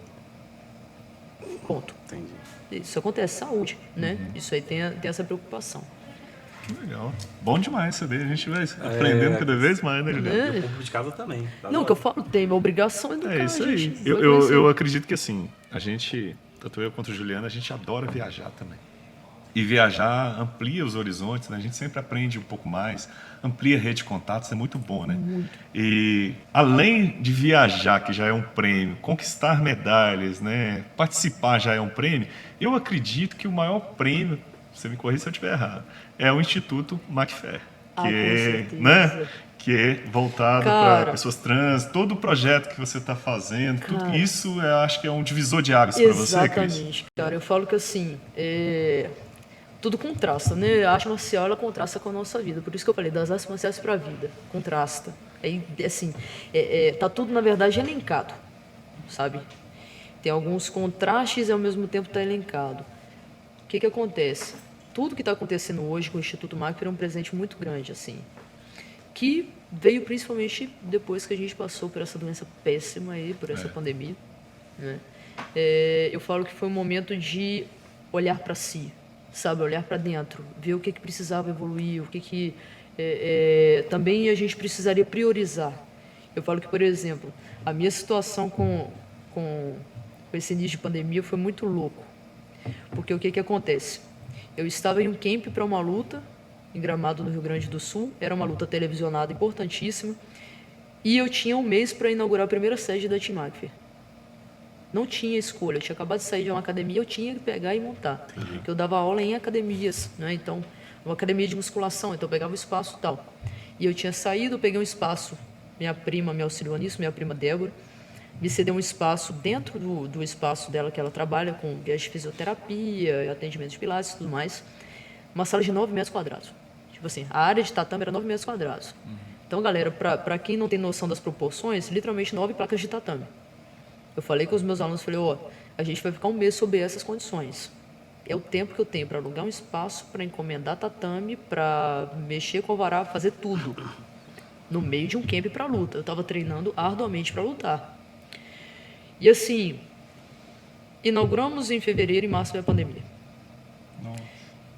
Ponto. Entendi. Isso acontece, saúde, né? Isso aí tem essa preocupação. Que legal. Bom demais saber. A gente vai aprendendo cada vez mais, né, Juliano? E o público de casa também. Não, o que eu falo, tem uma obrigação é educar, É isso aí. gente. Eu acredito que assim, a gente, tanto eu quanto o Juliano, a gente adora viajar também. E viajar amplia os horizontes, né? A gente sempre aprende um pouco mais, amplia a rede de contatos, é muito bom, né? Muito. E além de viajar, que já é um prêmio, conquistar medalhas, né? Participar já é um prêmio, eu acredito que o maior prêmio, você me corrija se eu estiver errado, é o Instituto Macfer, que é voltado para pessoas trans, todo o projeto que você está fazendo, tudo isso eu acho que é um divisor de águas para você, Cris. Exatamente, cara. Eu falo que assim, tudo contrasta, né? A arte marcial, ela contrasta com a nossa vida. Por isso que eu falei, das artes marciais para a vida. Contrasta. Tá tudo, na verdade, elencado, sabe? Tem alguns contrastes e, ao mesmo tempo, está elencado. O que acontece? Tudo que está acontecendo hoje com o Instituto Macfer é um presente muito grande, assim, que veio principalmente depois que a gente passou por essa doença péssima aí, por essa pandemia, né? Eu falo que foi um momento de olhar para si, sabe, olhar para dentro, ver o que precisava evoluir, o que também a gente precisaria priorizar. Eu falo que, por exemplo, a minha situação com esse início de pandemia foi muito louco, porque o que acontece? Eu estava em um camp para uma luta em Gramado, no Rio Grande do Sul, era uma luta televisionada importantíssima, e eu tinha um mês para inaugurar a primeira sede da Team Macfer. Não tinha escolha, eu tinha acabado de sair de uma academia, eu tinha que pegar e montar, porque eu dava aula em academias, né? Então, uma academia de musculação, então eu pegava o espaço e tal. E eu tinha saído, eu peguei um espaço, minha prima me auxiliou nisso, minha prima Débora, me cedeu um espaço dentro do espaço dela, que ela trabalha com viagem de fisioterapia, atendimento de pilates e tudo mais, uma sala de 9 metros quadrados. Tipo assim, a área de tatame era 9 metros quadrados. Então, galera, para quem não tem noção das proporções, literalmente 9 placas de tatame. Eu falei com os meus alunos, falei, a gente vai ficar um mês sob essas condições. É o tempo que eu tenho para alugar um espaço, para encomendar tatame, para mexer com o vará, fazer tudo. No meio de um camp para luta. Eu estava treinando arduamente para lutar. E assim, inauguramos em fevereiro e março veio a pandemia. Nossa.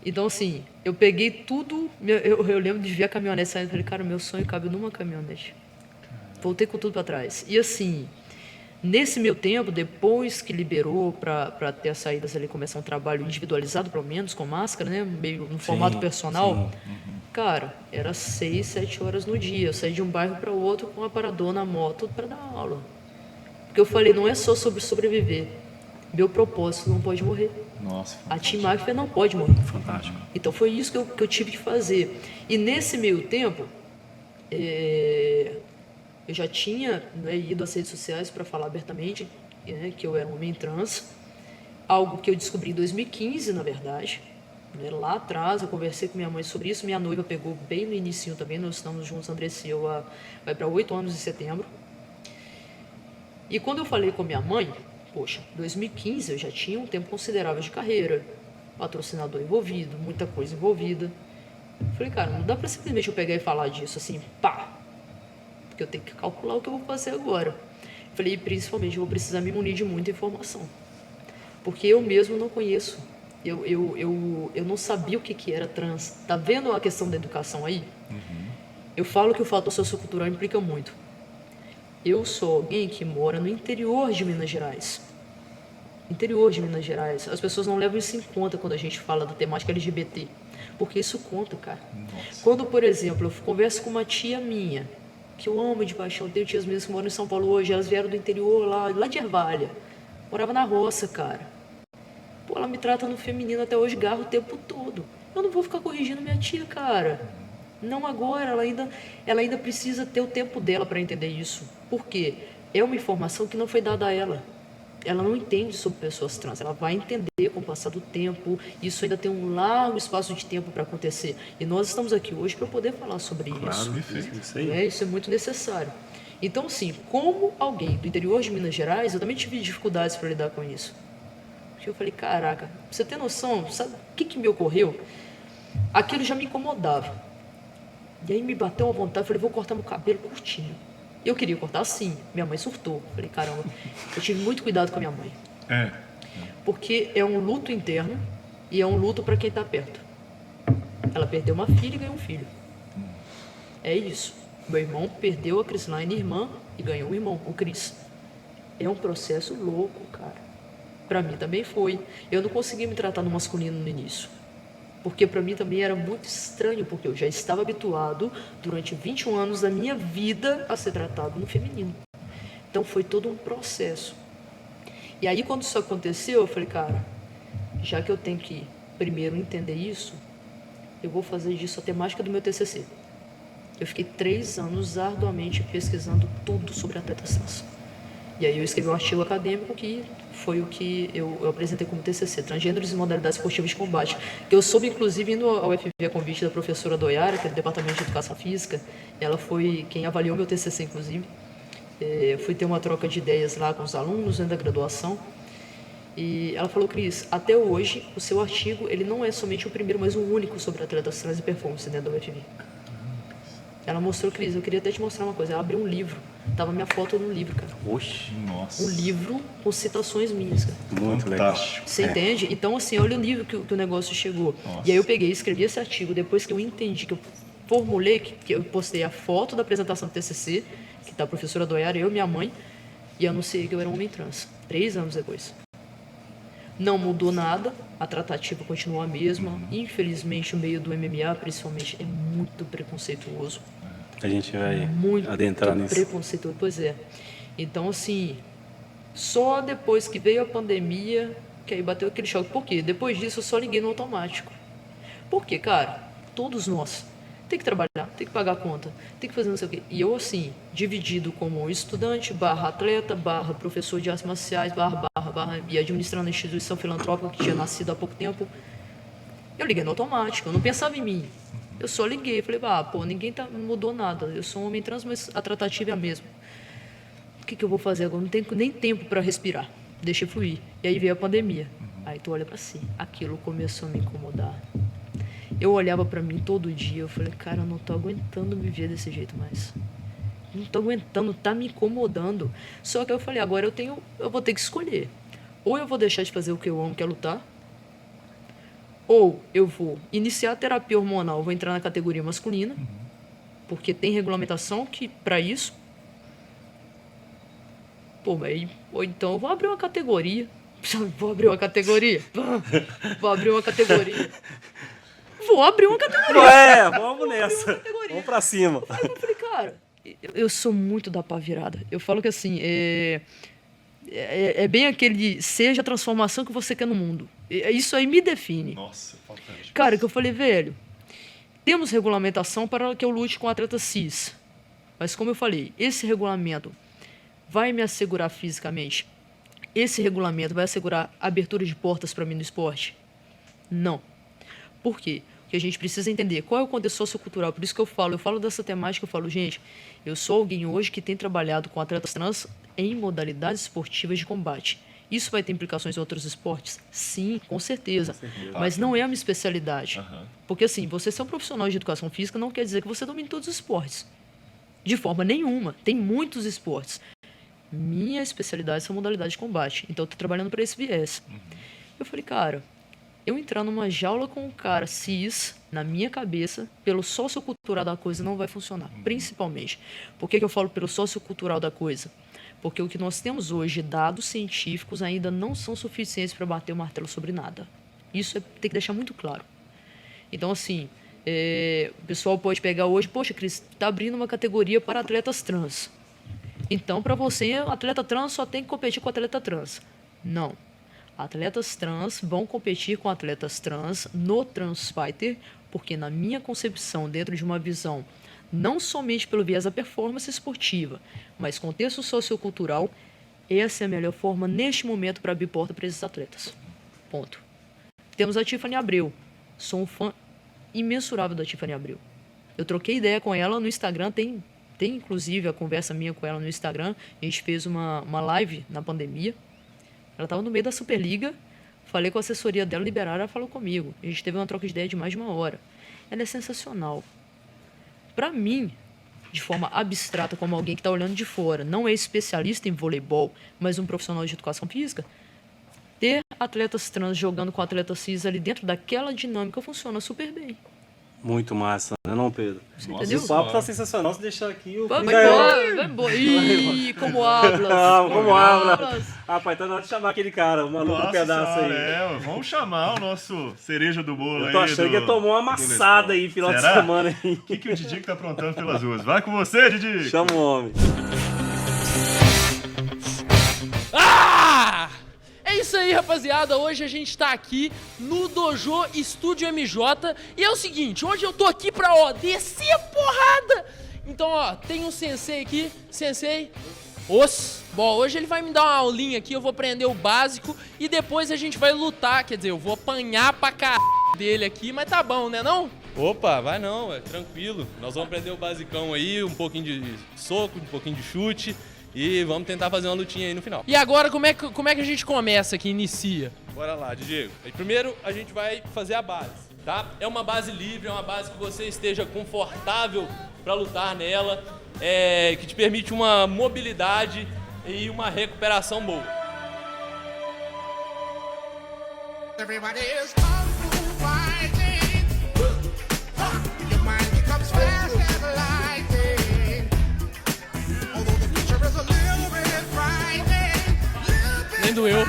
Então, assim, eu peguei tudo, eu lembro de ver a caminhonete saindo, falei, cara, meu sonho cabe numa caminhonete. Voltei com tudo para trás. E assim, nesse meu tempo, depois que liberou para ter as saídas ali, começar um trabalho individualizado, pelo menos, com máscara, né, meio no formato personal, cara, era 6, 7 horas no dia. Eu saí de um bairro para o outro com um aparador na moto para dar aula. Porque eu falei, não é só sobre sobreviver. Meu propósito não pode morrer. Nossa. A Team Máfia não pode morrer. Fantástico. Então foi isso que eu tive que fazer. E nesse meio tempo, eu já tinha, né, ido às redes sociais para falar abertamente, né, que eu era um homem trans. Algo que eu descobri em 2015, na verdade. Né, lá atrás eu conversei com minha mãe sobre isso. Minha noiva pegou bem no início também. Nós estamos juntos, Andressa e eu, vai para 8 anos em setembro. E quando eu falei com minha mãe, poxa, 2015 eu já tinha um tempo considerável de carreira, patrocinador envolvido, muita coisa envolvida. Falei, cara, não dá para simplesmente eu pegar e falar disso assim, pá, porque eu tenho que calcular o que eu vou fazer agora. Falei, principalmente eu vou precisar me munir de muita informação, porque eu mesmo não conheço, eu não sabia o que era trans. Tá vendo a questão da educação aí? Eu falo que o fator sociocultural implica muito. Eu sou alguém que mora no interior de Minas Gerais. Interior de Minas Gerais. As pessoas não levam isso em conta quando a gente fala da temática LGBT. Porque isso conta, cara. Nossa. Quando, por exemplo, eu converso com uma tia minha, que eu amo de paixão, tenho tias minhas que moram em São Paulo hoje, elas vieram do interior, lá de Ervalha. Morava na roça, cara. Pô, ela me trata no feminino até hoje, garro o tempo todo. Eu não vou ficar corrigindo minha tia, cara. Não agora, ela ainda precisa ter o tempo dela para entender isso. Por quê? É uma informação que não foi dada a ela. Ela não entende sobre pessoas trans. Ela vai entender com o passar do tempo. Isso ainda tem um largo espaço de tempo para acontecer. E nós estamos aqui hoje para poder falar sobre isso. Isso aí. Isso é muito necessário. Então, sim, como alguém do interior de Minas Gerais, eu também tive dificuldades para lidar com isso. Porque eu falei, caraca, pra você ter noção, sabe o que me ocorreu? Aquilo já me incomodava. E aí me bateu uma vontade, falei, vou cortar meu cabelo curtinho. Eu queria cortar assim, minha mãe surtou. Falei, caramba, eu tive muito cuidado com a minha mãe. Porque é um luto interno e é um luto para quem está perto. Ela perdeu uma filha e ganhou um filho. É isso. Meu irmão perdeu a Crislaine, irmã, e ganhou um irmão, o Cris. É um processo louco, cara. Para mim também foi. Eu não conseguia me tratar no masculino no início. Porque para mim também era muito estranho, porque eu já estava habituado durante 21 anos da minha vida a ser tratado no feminino. Então foi todo um processo. E aí quando isso aconteceu, eu falei, cara, já que eu tenho que primeiro entender isso, eu vou fazer disso a temática do meu TCC. Eu fiquei 3 anos arduamente pesquisando tudo sobre atletas trans. E aí eu escrevi um artigo acadêmico que foi o que eu apresentei como TCC, Transgêneros e Modalidades Esportivas de Combate, que eu soube, inclusive, indo ao UFV a convite da professora Doiara, que é do Departamento de Educação Física. Ela foi quem avaliou meu TCC, inclusive. Fui ter uma troca de ideias lá com os alunos, né, da graduação. E ela falou, Cris, até hoje, o seu artigo ele não é somente o primeiro, mas o único sobre atletas trans e performance dentro da UFV. Ela mostrou, Cris, eu queria até te mostrar uma coisa. Ela abriu um livro. Tava minha foto no livro, cara. Oxi. Nossa. Um livro com citações minhas, cara. Muito legal. Você entende? Então, assim, olha o nível que o negócio chegou. Nossa. E aí eu peguei e escrevi esse artigo. Depois que eu entendi, que eu formulei, que eu postei a foto da apresentação do TCC, que tá a professora Doiara, eu e minha mãe, e anunciei que eu era um homem trans. 3 anos depois. Não mudou nada, a tratativa continua a mesma. Infelizmente, o meio do MMA, principalmente, é muito preconceituoso. A gente vai Muito adentrar nisso. preconceituoso, pois é. Então, assim, só depois que veio a pandemia, que aí bateu aquele choque. Por quê? Depois disso, eu só liguei no automático. Por quê, cara? todos nós. Tem que trabalhar, tem que pagar a conta, tem que fazer não sei o quê. E eu, assim, dividido como estudante, /atleta, /professor de artes marciais, e administrando a instituição filantrópica que tinha nascido há pouco tempo, eu liguei no automático, eu não pensava em mim. Eu só liguei, falei, ninguém não mudou nada. Eu sou um homem trans, mas a tratativa é a mesma. O que eu vou fazer agora? Não tenho nem tempo para respirar. Deixei fluir. E aí veio a pandemia. Aí tu olha para si. Aquilo começou a me incomodar. Eu olhava para mim todo dia. Eu falei, cara, eu não tô aguentando me ver desse jeito mais. Não tô aguentando, tá me incomodando. Só que eu falei, agora eu vou ter que escolher. Ou eu vou deixar de fazer o que eu amo, que é lutar. Ou eu vou iniciar a terapia hormonal, vou entrar na categoria masculina, porque tem regulamentação que para isso. Ou então eu vou abrir uma categoria. Vou abrir uma categoria. Vamos nessa. Vamos pra cima. Eu falei, cara, eu sou muito da pá virada. Eu falo que assim, é bem aquele seja a transformação que você quer no mundo. Isso aí me define. Nossa, fantástico. Cara, que eu falei, velho, temos regulamentação para que eu lute com atleta cis. Mas como eu falei, esse regulamento vai me assegurar fisicamente? Esse regulamento vai assegurar a abertura de portas para mim no esporte? Não. Por quê? Porque a gente precisa entender qual é o contexto sociocultural. Por isso que eu falo dessa temática, eu falo, gente, eu sou alguém hoje que tem trabalhado com atletas trans em modalidades esportivas de combate. Isso vai ter implicações em outros esportes? Sim, com certeza. Mas não é a minha especialidade. Porque, assim, você ser um profissional de educação física não quer dizer que você domine todos os esportes. De forma nenhuma. Tem muitos esportes. Minha especialidade são modalidades de combate. Então, eu estou trabalhando para esse viés. Eu falei, cara, eu entrar numa jaula com um cara cis, na minha cabeça, pelo sociocultural da coisa, não vai funcionar. Principalmente. Por que eu falo pelo sociocultural da coisa? Porque o que nós temos hoje, dados científicos, ainda não são suficientes para bater o martelo sobre nada. Isso tem que deixar muito claro. Então, assim, o pessoal pode pegar hoje, poxa, Cris, está abrindo uma categoria para atletas trans. Então, para você, atleta trans só tem que competir com atleta trans. Não. Atletas trans vão competir com atletas trans no Transfighter, porque na minha concepção, dentro de uma visão não somente pelo viés da performance esportiva, mas contexto sociocultural, essa é a melhor forma neste momento para abrir porta para esses atletas. Ponto. Temos a Tiffany Abreu. Sou um fã imensurável da Tiffany Abreu. Eu troquei ideia com ela no Instagram, tem inclusive a conversa minha com ela no Instagram. A gente fez uma live na pandemia. Ela estava no meio da Superliga, falei com a assessoria dela, liberaram, ela falou comigo. A gente teve uma troca de ideia de mais de 1 hora. Ela é sensacional. Para mim, de forma abstrata, como alguém que está olhando de fora, não é especialista em voleibol, mas um profissional de educação física, ter atletas trans jogando com atletas cis ali dentro daquela dinâmica funciona super bem. Muito massa, não, Pedro? Entendeu? O papo tá sensacional, se deixar aqui... Vai embora. Ih, como hablas. Como hablas. Rapaz, tá na hora de chamar aquele cara, o maluco um pedaço aí. Vamos chamar o nosso cereja do bolo aí. Eu tô achando que ele tomou uma amassada aí, final de semana aí. O que o Didi tá aprontando pelas ruas? Vai com você, Didi! Chama o homem. É isso aí, rapaziada. Hoje a gente tá aqui no Dojo Estúdio MJ. E é o seguinte, hoje eu tô aqui pra, descer a porrada. Então, tem um sensei aqui. Sensei, bom, hoje ele vai me dar uma aulinha aqui, eu vou aprender o básico. E depois a gente vai lutar, quer dizer, eu vou apanhar pra caralho dele aqui. Mas tá bom, né não? Opa, vai não, é tranquilo. Nós vamos aprender o basicão aí, um pouquinho de soco, um pouquinho de chute. E vamos tentar fazer uma lutinha aí no final. E agora, como é que a gente começa aqui, inicia? Bora lá, Diego. Primeiro, a gente vai fazer a base, tá? É uma base livre, é uma base que você esteja confortável para lutar nela, que te permite uma mobilidade e uma recuperação boa. Everybody is kung fu fighting. Your mind becomes fast as lightning. Although the future is a little bit frightening. Nem doeu.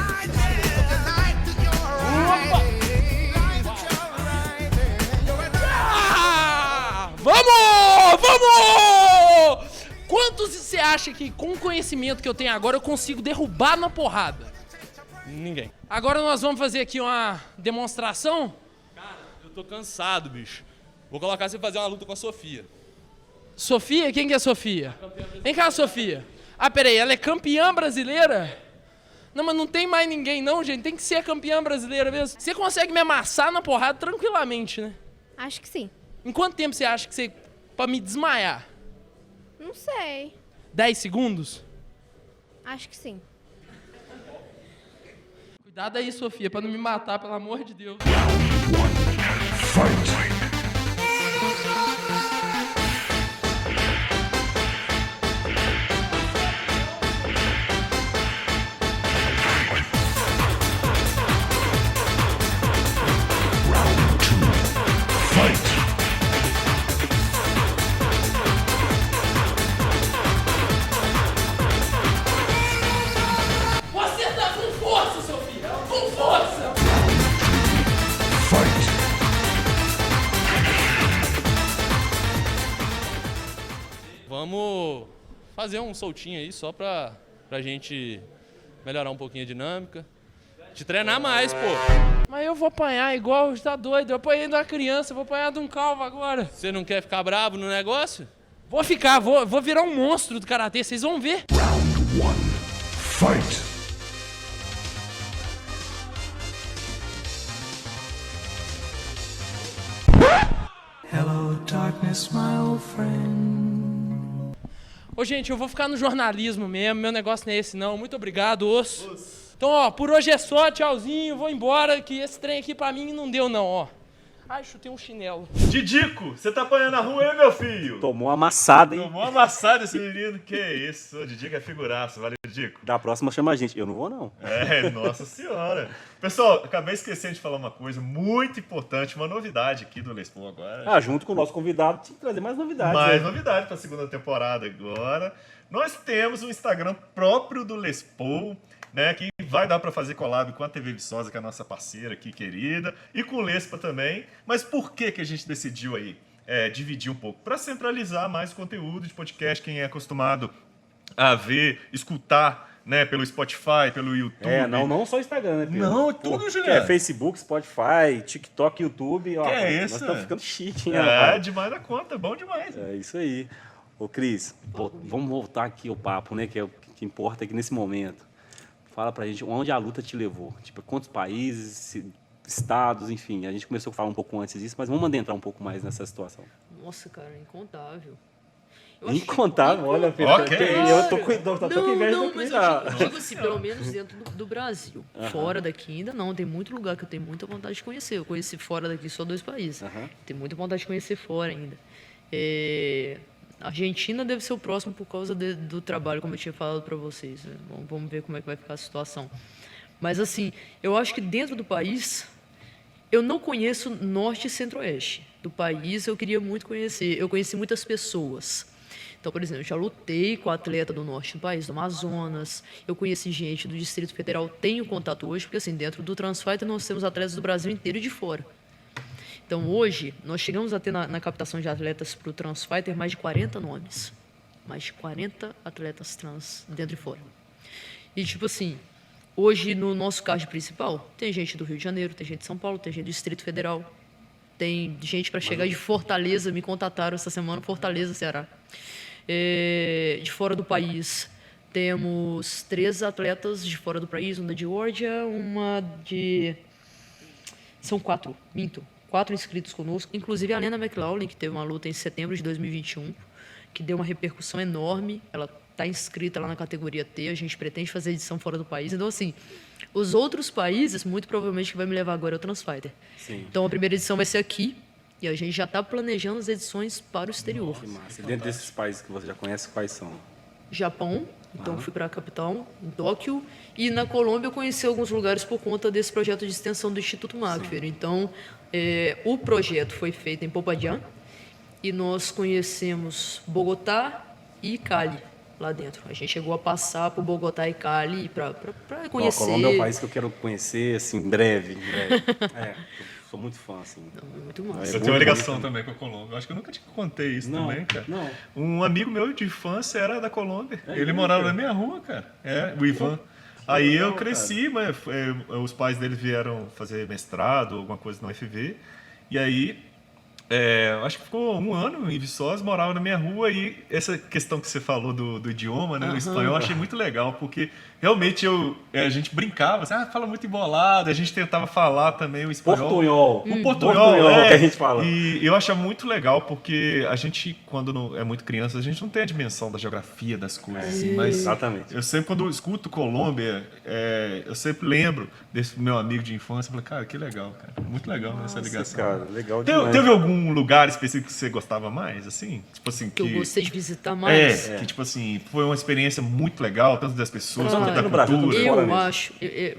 Vamos! Quantos você acha que com o conhecimento que eu tenho agora eu consigo derrubar na porrada? Ninguém. Agora nós vamos fazer aqui uma demonstração. Cara, eu tô cansado, bicho. Vou colocar você fazer uma luta com a Sofia. Sofia? Quem que é Sofia? Vem cá, Sofia. Ah, peraí, ela é campeã brasileira? Não, mas não tem mais ninguém não, gente. Tem que ser a campeã brasileira mesmo. Você consegue me amassar na porrada tranquilamente, né? Acho que sim. Em quanto tempo você acha que você... pra me desmaiar? Não sei. 10 segundos? Acho que sim. Cuidado aí, Sofia, pra não me matar, pelo amor de Deus. Você tá com força, Sofia! Com força! Vamos fazer um soltinho aí só pra gente melhorar um pouquinho a dinâmica. Te treinar mais, pô. Mas eu vou apanhar igual, você tá doido? Eu apanhei de uma criança, eu vou apanhar de um calvo agora. Você não quer ficar bravo no negócio? Vou ficar, vou virar um monstro do karatê, vocês vão ver. Ô, gente, eu vou ficar no jornalismo mesmo, meu negócio não é esse não. Muito obrigado, osso. Então, ó, por hoje é só, tchauzinho, vou embora, que esse trem aqui pra mim não deu não, ó. Ai, chutei um chinelo. Didico, você tá apanhando na rua aí, meu filho? Tomou uma amassada, hein? Tomou uma amassada esse menino. Que isso, o Didico é figuraça. Valeu, Didico. Da próxima chama a gente. Eu não vou, não. É, nossa senhora. Pessoal, acabei esquecendo de falar uma coisa muito importante, uma novidade aqui do Lespo agora. Ah, junto com o nosso convidado, tinha que trazer mais novidades. Mais né? novidade para a segunda temporada agora. Nós temos um Instagram próprio do Lespo, né, que vai dar para fazer collab com a TV Viçosa, que é a nossa parceira aqui, querida, e com o Lespa também. Mas por que a gente decidiu aí dividir um pouco? Para centralizar mais o conteúdo de podcast, quem é acostumado a ver, escutar, né, pelo Spotify, pelo YouTube. Não só Instagram, né, Pedro? Não, é tudo, Pô, Juliano. Facebook, Spotify, TikTok, YouTube. Ó, Que é nós isso? estamos ficando chique, hein? É, rapaz? demais da conta, bom demais. É isso aí. Ô, Cris, pô, vamos voltar aqui ao papo, né? Que é o que importa aqui nesse momento. Fala pra gente onde a luta te levou. Tipo, quantos países, estados, enfim. A gente começou a falar um pouco antes disso, mas vamos adentrar um pouco mais nessa situação. Nossa, cara, incontável. Eu acho que- Incontável, olha, Pedro. Ok. Eu tô com inveja do mas Cris. eu digo assim, pelo menos dentro do Brasil. Fora daqui ainda não, tem muito lugar que eu tenho muita vontade de conhecer. Eu conheci fora daqui só 2 países. Tenho muita vontade de conhecer fora ainda. A Argentina deve ser o próximo por causa do trabalho, como eu tinha falado para vocês. Né? Vamos ver como é que vai ficar a situação. Mas assim, eu acho que dentro do país, eu não conheço norte e centro-oeste. Do país eu queria muito conhecer. Eu conheci muitas pessoas. Então, por exemplo, eu já lutei com atleta do norte do país, do Amazonas. Eu conheci gente do Distrito Federal, tenho contato hoje, porque assim, dentro do Transfighter nós temos atletas do Brasil inteiro e de fora. Então, hoje, nós chegamos a ter na captação de atletas para o Transfighter mais de 40 nomes. Mais de 40 atletas trans dentro e fora. E, tipo assim, hoje no nosso card principal, tem gente do Rio de Janeiro, tem gente de São Paulo, tem gente do Distrito Federal, tem gente para chegar de Fortaleza, me contataram essa semana, Fortaleza, Ceará. De fora do país, temos 3 atletas de fora do país, uma de Geórgia, uma de... São 4, minto. 4 inscritos conosco, inclusive a Lena McLaughlin, que teve uma luta em setembro de 2021, que deu uma repercussão enorme. Ela está inscrita lá na categoria T, a gente pretende fazer edição fora do país. Então, assim, os outros países, muito provavelmente, que vai me levar agora é o Transfighter. Sim. Então, a primeira edição vai ser aqui, e a gente já está planejando as edições para o exterior. Que massa. E dentro desses países que você já conhece, quais são? Japão, então fui para a capital, em Tóquio, e na Colômbia eu conheci alguns lugares por conta desse projeto de extensão do Instituto Macfer. Então, o projeto foi feito em Popayán e nós conhecemos Bogotá e Cali lá dentro. A gente chegou a passar por Bogotá e Cali para conhecer. A Colômbia é um país que eu quero conhecer, assim, em breve. Sou muito fã, assim. Não, muito massa. Eu tenho uma ligação também com a Colômbia. Eu acho que eu nunca te contei isso Não, também, cara. não. Um amigo meu de infância era da Colômbia. Ele morava na minha rua, cara. O Ivan. Aí eu cresci, mas os pais dele vieram fazer mestrado, alguma coisa na UFV. E aí eu acho que ficou 1 ano em Viçosa, morava na minha rua e essa questão que você falou do idioma, né, do espanhol, eu achei muito legal, porque realmente a gente brincava, assim, fala muito embolado, a gente tentava falar também o espanhol. Portunhol. O portunhol, Portunhol, que a gente fala. E eu acho muito legal, porque a gente, quando é muito criança, a gente não tem a dimensão da geografia das coisas, assim, mas Exatamente. eu sempre, quando eu escuto Colômbia, eu sempre lembro desse meu amigo de infância, eu falei, cara, que legal, cara, muito legal essa ligação. Cara, legal demais. Teve algum lugar específico que você gostava mais, assim? Tipo assim, Que eu gostei de visitar mais. que tipo assim, foi uma experiência muito legal, tanto das pessoas quanto da no Brasil cultura. também. Fora Eu mesmo. acho,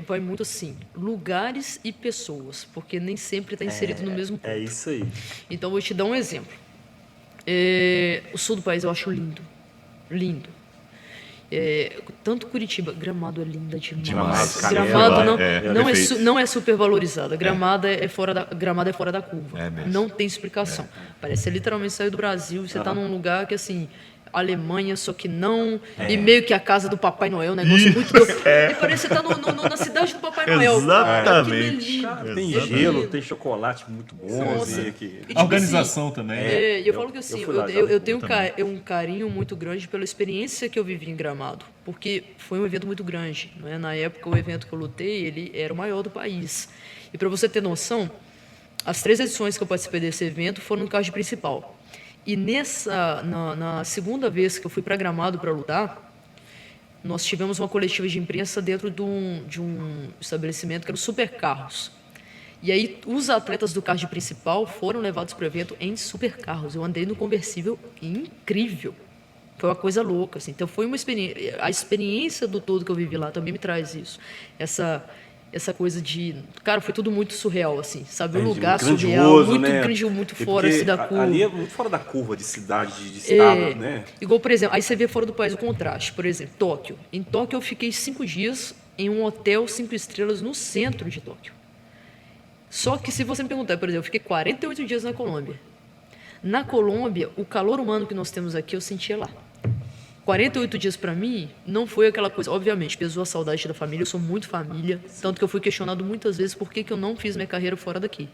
vai muito assim, lugares e pessoas, porque nem sempre está inserido no mesmo ponto. É isso aí. Então, vou te dar um exemplo. O sul do país eu acho lindo. Lindo. Tanto Curitiba, Gramado é linda demais. Demais. Gramado Perfeito. não é super valorizada. Gramado é fora da curva. É mesmo. Não tem explicação. Parece que você literalmente saiu do Brasil e você está num lugar que assim. Alemanha, só que não. E meio que a casa do Papai Noel, um negócio muito doido. E parece que você tá na cidade do Papai Noel. Exatamente. Cara, Tem Exatamente. gelo, tem chocolate muito bom. Nossa. Assim, aqui. E, tipo, Organização também. E eu falo que assim, eu fui lá já. eu tenho um carinho muito grande pela experiência que eu vivi em Gramado, porque foi um evento muito grande, não é? Na época, o evento que eu lutei, ele era o maior do país. E para você ter noção, as 3 edições que eu participei desse evento foram no card principal. E na segunda vez que eu fui para Gramado para lutar, nós tivemos uma coletiva de imprensa dentro de um estabelecimento que era o Supercarros. E aí, os atletas do card principal foram levados para o evento em supercarros. Eu andei no conversível incrível. Foi uma coisa louca, assim. Então, foi uma experiência. A experiência do todo que eu vivi lá também me traz isso. Essa coisa de... Cara, foi tudo muito surreal, assim. Sabe? Um lugar surreal, muito grandioso, muito fora assim, da curva. Ali é muito fora da curva de cidade, de estado, né? Igual, por exemplo, aí você vê fora do país o contraste. Por exemplo, Tóquio. Em Tóquio, eu fiquei 5 dias em um hotel 5 estrelas no centro de Tóquio. Só que se você me perguntar, por exemplo, eu fiquei 48 dias na Colômbia. Na Colômbia, o calor humano que nós temos aqui, eu sentia lá. 48 dias para mim não foi aquela coisa. Obviamente, pesou a saudade da família, eu sou muito família. Tanto que eu fui questionado muitas vezes por que eu não fiz minha carreira fora daqui.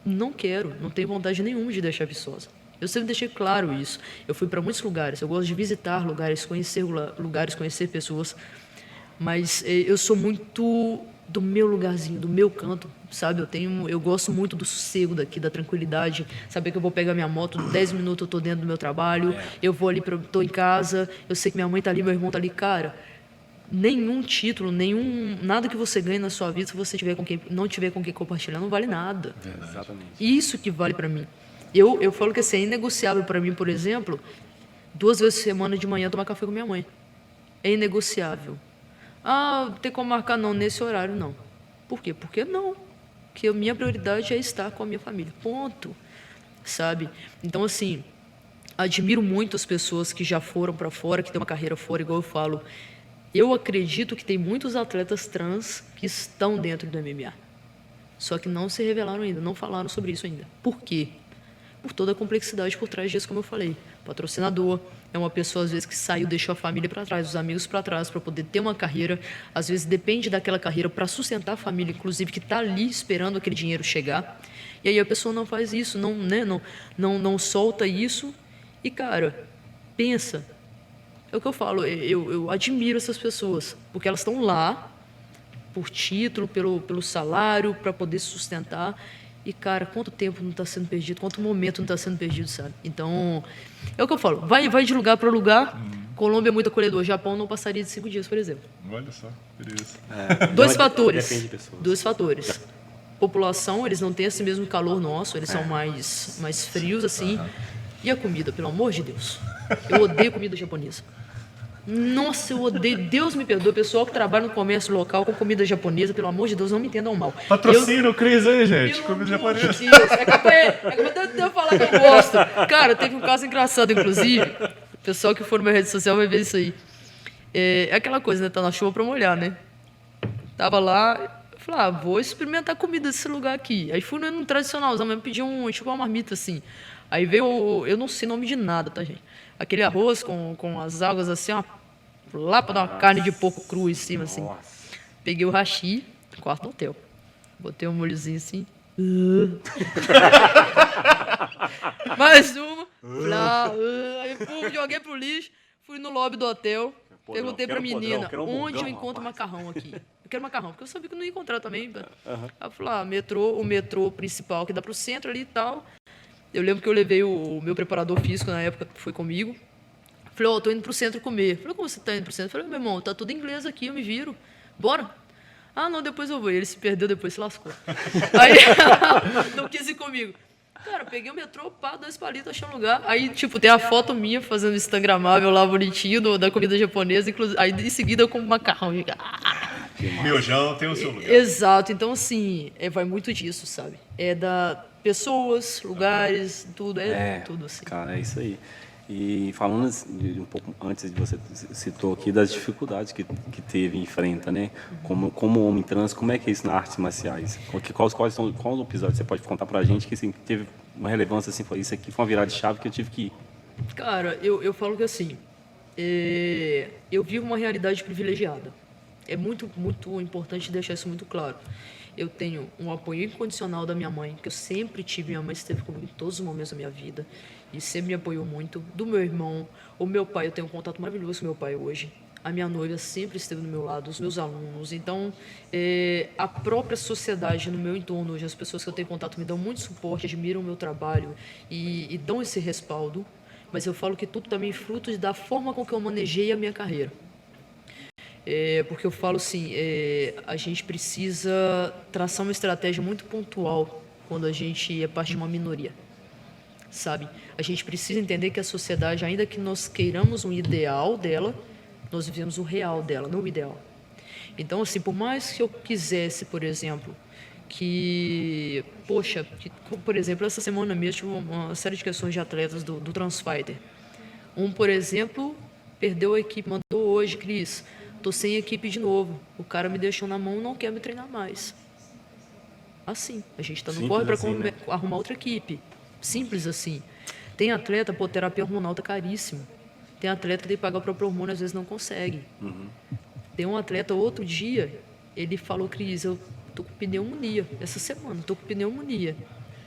Não quero, não tenho vontade nenhuma de deixar Viçosa. Eu sempre deixei claro isso. Eu fui para muitos lugares, eu gosto de visitar lugares, conhecer pessoas. Mas eu sou muito do meu lugarzinho, do meu canto, sabe? Eu gosto muito do sossego daqui, da tranquilidade, saber que eu vou pegar minha moto, 10 minutos eu tô dentro do meu trabalho, eu vou ali, tô em casa, eu sei que minha mãe tá ali, meu irmão tá ali, cara. Nenhum título, nada que você ganhe na sua vida, se você não tiver com quem compartilhar, não vale nada. Exatamente. Isso que vale para mim. Eu falo que assim, é inegociável para mim, por exemplo, 2 vezes por semana de manhã tomar café com minha mãe. É inegociável. Tem como marcar? Não, nesse horário não. Por quê? Porque não. Porque a minha prioridade é estar com a minha família. Ponto. Sabe? Então, assim, admiro muito as pessoas que já foram para fora, que têm uma carreira fora, igual eu falo. Eu acredito que tem muitos atletas trans que estão dentro do MMA. Só que não se revelaram ainda, não falaram sobre isso ainda. Por quê? Por toda a complexidade por trás disso, como eu falei. Patrocinador é uma pessoa, às vezes, que saiu, deixou a família para trás, os amigos para trás, para poder ter uma carreira. Às vezes, depende daquela carreira para sustentar a família, inclusive, que está ali esperando aquele dinheiro chegar. E aí a pessoa não faz isso, não solta isso. E, cara, pensa. É o que eu falo, eu admiro essas pessoas, porque elas estão lá por título, pelo salário, para poder se sustentar. E, cara, quanto tempo não está sendo perdido, quanto momento não está sendo perdido, sabe? Então, é o que eu falo, vai de lugar para lugar. Colômbia é muito acolhedor, Japão não passaria de 5 dias, por exemplo. Olha só, beleza. Dois fatores. Depende de pessoas. 2 fatores. População, eles não têm esse mesmo calor nosso, eles são mais frios, assim. E a comida, pelo amor de Deus. Eu odeio comida japonesa. Nossa, eu odeio. Deus me perdoe, pessoal que trabalha no comércio local com comida japonesa, pelo amor de Deus, não me entendam mal. Patrocina o Cris aí, gente. Pelo Comida amor de japonesa. Deus, é capaz de eu falar que eu gosto. Cara, teve um caso engraçado, inclusive. O pessoal que for na minha rede social vai ver isso aí. É aquela coisa, né? Tá na chuva pra molhar, né? Tava lá, eu falei, vou experimentar a comida desse lugar aqui. Aí fui no tradicionalzão mesmo, pedi tipo uma marmita assim. Aí veio, eu não sei nome de nada, tá, gente? Aquele arroz com as algas assim, ó, lá pra dar uma carne de porco cru em cima, assim. Peguei o hashi, quarto no hotel. Botei um molhozinho assim. Mais uma. Aí joguei pro lixo, fui no lobby do hotel, perguntei pra menina, onde eu encontro macarrão aqui? Eu quero macarrão, porque eu sabia que eu não ia encontrar também. Aí eu falei, o metrô principal que dá pro centro ali e tal. Eu lembro que eu levei o meu preparador físico na época, que foi comigo. Falei, tô indo pro centro comer. Falei, como você tá indo pro centro? Falei, meu irmão, tá tudo em inglês aqui, eu me viro. Bora? Ah, não, depois eu vou. Ele se perdeu, depois se lascou. Aí, não quis ir comigo. Cara, peguei o metrô, 2 palitos, achei um lugar. Aí, tipo, tem a foto minha fazendo instagramável lá, bonitinho, da comida japonesa. Inclusive, aí, em seguida, eu como macarrão. Miojão tem o seu lugar. Exato. Então, assim, vai muito disso, sabe? É da pessoas, lugares, tudo. Tudo assim. Cara, é isso aí. E falando um pouco antes de você citou aqui das dificuldades que teve e enfrenta, né? Como homem trans, como é que é isso nas artes marciais? Qual o episódio você pode contar pra gente que assim, teve uma relevância assim, isso aqui foi uma virada de chave que eu tive que ir? Cara, eu falo que assim, eu vivo uma realidade privilegiada. É muito, muito importante deixar isso muito claro. Eu tenho um apoio incondicional da minha mãe, que eu sempre tive. Minha mãe esteve comigo em todos os momentos da minha vida e sempre me apoiou muito. Do meu irmão, o meu pai, eu tenho um contato maravilhoso com meu pai hoje. A minha noiva sempre esteve do meu lado, os meus alunos. Então, a própria sociedade no meu entorno hoje, as pessoas que eu tenho contato me dão muito suporte, admiram o meu trabalho e dão esse respaldo. Mas eu falo que tudo também é fruto da forma com que eu manejei a minha carreira. Porque eu falo assim, a gente precisa traçar uma estratégia muito pontual quando a gente é parte de uma minoria, sabe? A gente precisa entender que a sociedade, ainda que nós queiramos um ideal dela, nós vivemos o real dela, não o ideal. Então, assim, por mais que eu quisesse, por exemplo, por exemplo, essa semana mesmo tive uma série de questões de atletas do Transfighter. Por exemplo, perdeu a equipe, mandou hoje, Cris, tô sem equipe de novo. O cara me deixou na mão, não quer me treinar mais. Assim, a gente tá no corre para né? Arrumar outra equipe. Simples assim. Tem atleta, terapia hormonal tá caríssimo. Tem atleta que tem que pagar o próprio hormônio, às vezes não consegue. Tem um atleta, outro dia, ele falou, Cris, eu tô com pneumonia. Essa semana, tô com pneumonia.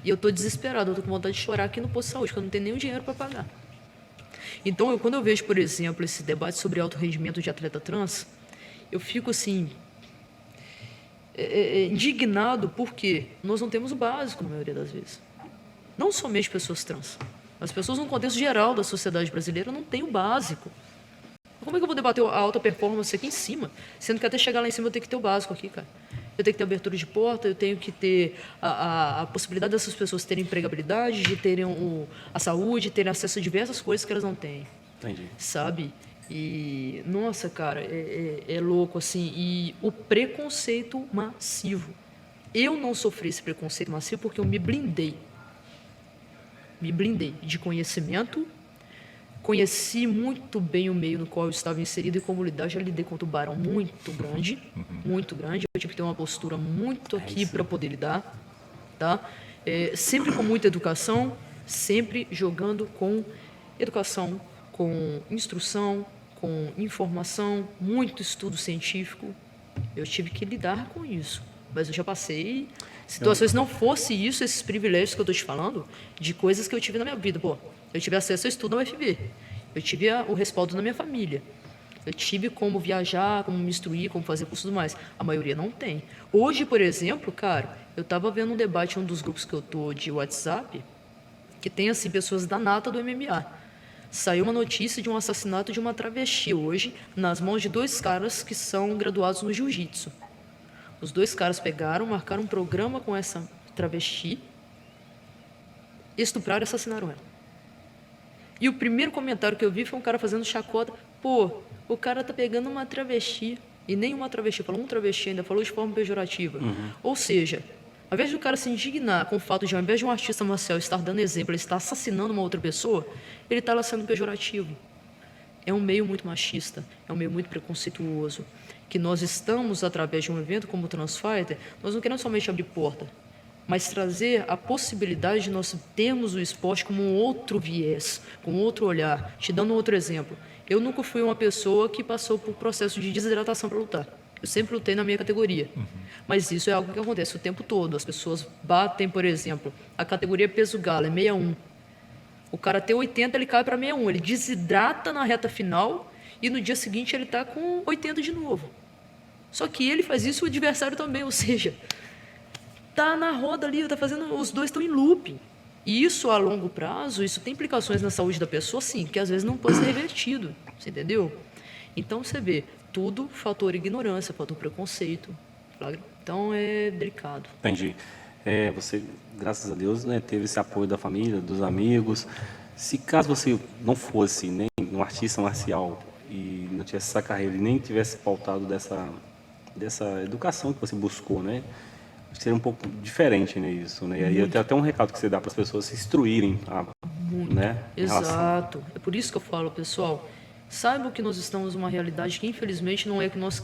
E eu tô desesperado, eu tô com vontade de chorar aqui no posto de saúde, que eu não tenho nem o dinheiro para pagar. Então, quando eu vejo, por exemplo, esse debate sobre alto rendimento de atleta trans, eu fico assim, indignado, porque nós não temos o básico, na maioria das vezes. Não somente pessoas trans. As pessoas, no contexto geral da sociedade brasileira, não têm o básico. Como é que eu vou debater a alta performance aqui em cima? Sendo que até chegar lá em cima eu tenho que ter o básico aqui, cara. Eu tenho que ter abertura de porta, eu tenho que ter a possibilidade dessas pessoas terem empregabilidade, de terem a saúde, terem acesso a diversas coisas que elas não têm. Entendi. Sabe? E, nossa, cara, é louco, assim. E o preconceito massivo. Eu não sofri esse preconceito massivo porque eu me blindei. Me blindei de conhecimento. Conheci muito bem o meio no qual eu estava inserido e como lidar. Já lidei com um tubarão muito grande, muito grande. Eu tive que ter uma postura muito aqui para poder lidar, tá? Sempre com muita educação, sempre jogando com educação, com instrução, com informação, muito estudo científico. Eu tive que lidar com isso, mas eu já passei situações, não fosse isso, esses privilégios que eu estou te falando, de coisas que eu tive na minha vida. Pô, eu tive acesso ao estudo na UFV, eu tive o respaldo na minha família, eu tive como viajar, como me instruir, como fazer curso e tudo mais. A maioria não tem. Hoje, por exemplo, cara, eu estava vendo um debate em um dos grupos que eu estou de WhatsApp, que tem assim, pessoas da nata do MMA. Saiu uma notícia de um assassinato de uma travesti hoje, nas mãos de 2 caras que são graduados no jiu-jitsu. Os 2 caras pegaram, marcaram um programa com essa travesti, estupraram e assassinaram ela. E o primeiro comentário que eu vi foi um cara fazendo chacota. Pô, o cara tá pegando uma travesti, e nem uma travesti, falou um travesti ainda, falou de forma pejorativa. Ou seja, ao invés do cara se indignar com o fato de, ao invés de um artista marcial estar dando exemplo, ele está assassinando uma outra pessoa, ele está lá sendo pejorativo. É um meio muito machista, é um meio muito preconceituoso, que nós estamos, através de um evento como o Transfighter, nós não queremos somente abrir porta, mas trazer a possibilidade de nós termos o esporte como um outro viés, com outro olhar. Te dando um outro exemplo, eu nunca fui uma pessoa que passou por processo de desidratação para lutar. Eu sempre lutei na minha categoria. Mas isso é algo que acontece o tempo todo. As pessoas batem, por exemplo, a categoria peso galo é 61. O cara tem 80, ele cai para 61. Ele desidrata na reta final e no dia seguinte ele está com 80 de novo. Só que ele faz isso, o adversário também. Ou seja, tá na roda ali, tá fazendo, os dois estão em looping. E isso a longo prazo, isso tem implicações na saúde da pessoa, sim, que às vezes não pode ser revertido. Você entendeu? Então você vê, tudo fator ignorância, fator preconceito. Flagra? Então é delicado. Entendi. Você, graças a Deus, né, teve esse apoio da família, dos amigos. Se caso você não fosse nem um artista marcial e não tivesse essa carreira e nem tivesse pautado dessa educação que você buscou, né, seria um pouco diferente, né, isso, né? E aí tem até um recado que você dá para as pessoas se instruírem, né? em relação- Exato. É por isso que eu falo, pessoal, saibam que nós estamos numa realidade que infelizmente não é o que nós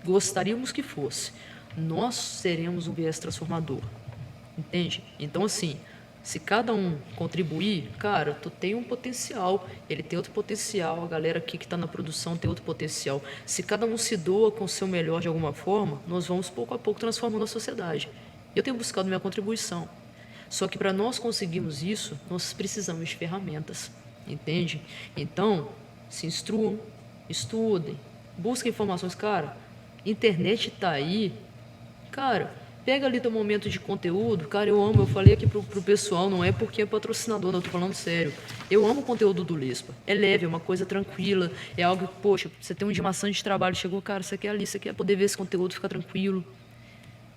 gostaríamos que fosse. Nós seremos um viés transformador. Entende? Então, assim, se cada um contribuir, cara, tu tem um potencial, ele tem outro potencial, a galera aqui que está na produção tem outro potencial. Se cada um se doa com o seu melhor de alguma forma, nós vamos pouco a pouco transformando a sociedade. Eu tenho buscado minha contribuição. Só que para nós conseguirmos isso, nós precisamos de ferramentas, entende? Então, se instruam, estudem, busquem informações. Cara, internet está aí, cara, pega ali teu momento de conteúdo. Cara, eu falei aqui pro pessoal, não é porque é patrocinador, não, eu tô falando sério. Eu amo o conteúdo do Lespa. É leve, é uma coisa tranquila, é algo que, poxa, você tem um dia maçante de trabalho, chegou, cara, você quer ali, você quer poder ver esse conteúdo, ficar tranquilo.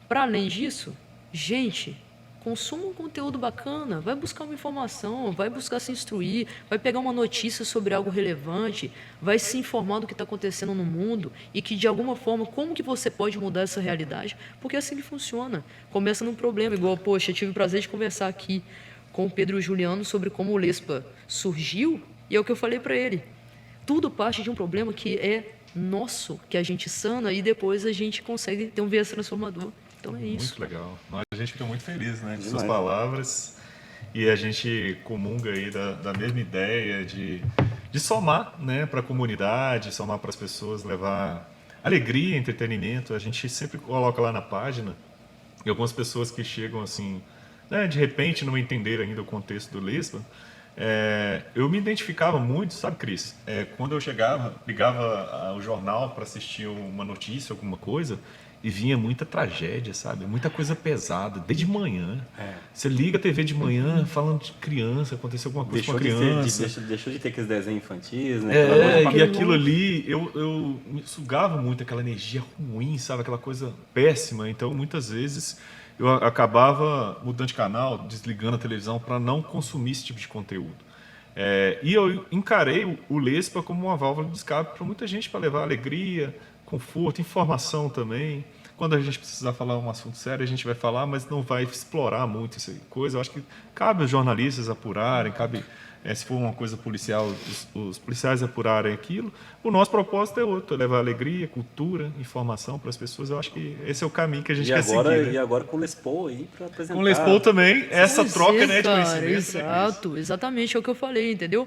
Para além disso, gente, consuma um conteúdo bacana, vai buscar uma informação, vai buscar se instruir, vai pegar uma notícia sobre algo relevante, vai se informar do que está acontecendo no mundo e que, de alguma forma, como que você pode mudar essa realidade, porque é assim que funciona. Começa num problema, igual, poxa, eu tive o prazer de conversar aqui com o Pedro Juliano sobre como o Lespa surgiu, e é o que eu falei para ele. Tudo parte de um problema que é nosso, que a gente sana e depois a gente consegue ter um viés transformador. Então é isso. Muito legal. A gente fica muito feliz, né, de suas Demais. palavras. E a gente comunga aí da mesma ideia de somar, né, para a comunidade, somar para as pessoas, levar alegria, entretenimento. A gente sempre coloca lá na página e algumas pessoas que chegam assim, né, de repente não entenderam ainda o contexto do Lespa. Eu me identificava muito, sabe, Cris? Quando eu chegava, ligava o jornal para assistir uma notícia, alguma coisa, e vinha muita tragédia, sabe? Muita coisa pesada, desde manhã. Você liga a TV de manhã falando de criança, aconteceu alguma coisa com a criança. Deixou de ter aqueles desenhos infantis, né? E aquilo ali, eu me sugava muito aquela energia ruim, sabe? Aquela coisa péssima. Então, muitas vezes, eu acabava mudando de canal, desligando a televisão para não consumir esse tipo de conteúdo. E eu encarei o Lespa como uma válvula de escape para muita gente, para levar alegria, conforto, informação também. Quando a gente precisar falar um assunto sério, a gente vai falar, mas não vai explorar muito essa coisa. Eu acho que cabe aos jornalistas apurarem, cabe, se for uma coisa policial, os policiais apurarem aquilo. O nosso propósito é outro, é levar alegria, cultura, informação para as pessoas. Eu acho que esse é o caminho que a gente quer seguir. Né? E agora com o Les Paul aí para apresentar. Com o Les Paul também, essa Pois troca, é, né, de cara, conhecimento. Né, exato, exatamente, é o que eu falei, entendeu?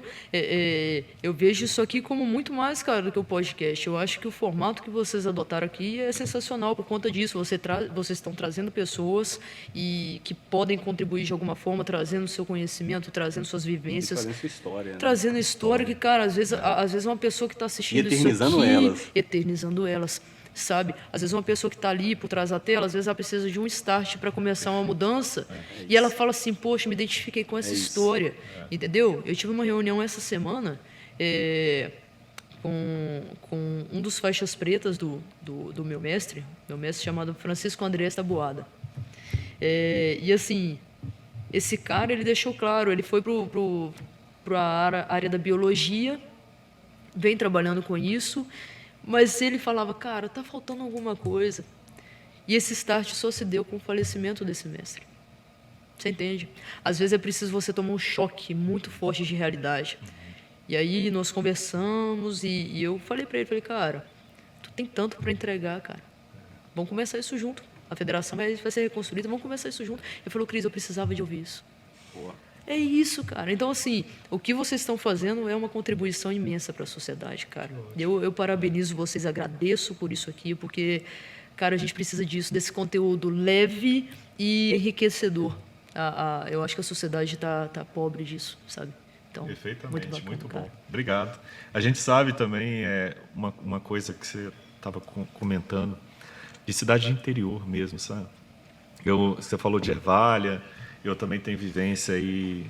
Eu vejo isso aqui como muito mais, cara, do que o podcast. Eu acho que o formato que vocês adotaram aqui é sensacional por conta disso. Vocês estão trazendo pessoas e que podem contribuir de alguma forma, trazendo seu conhecimento, trazendo suas vivências, Trazendo sua história. Né? trazendo história que, cara, às vezes uma pessoa que está assistindo Eternizando isso aqui, elas. eternizando elas, sabe? Às vezes uma pessoa que está ali por trás da tela, às vezes ela precisa de um start para começar uma mudança e ela fala assim, poxa, me identifiquei com essa história, entendeu? Eu tive uma reunião essa semana com um dos faixas pretas do meu mestre chamado Francisco Andrés Taboada. E assim, esse cara, ele deixou claro, ele foi para a área da biologia, vem trabalhando com isso, mas ele falava, cara, tá faltando alguma coisa. E esse start só se deu com o falecimento desse mestre. Você entende? Às vezes é preciso você tomar um choque muito forte de realidade. E aí nós conversamos e eu falei para ele, cara, tu tem tanto para entregar, cara. Vamos começar isso junto. A federação vai ser reconstruída, vamos começar isso junto. Ele falou, Cris, eu precisava de ouvir isso. Boa. É isso, cara. Então, assim, o que vocês estão fazendo é uma contribuição imensa para a sociedade, cara. Eu parabenizo vocês, agradeço por isso aqui, porque, cara, a gente precisa disso, desse conteúdo leve e enriquecedor. Eu acho que a sociedade tá pobre disso, sabe? Então, Perfeitamente, bacana, muito cara. bom. Obrigado. A gente sabe também, uma coisa que você estava comentando, de cidade de interior mesmo, sabe? Você falou de Ervalha, eu também tenho vivência aí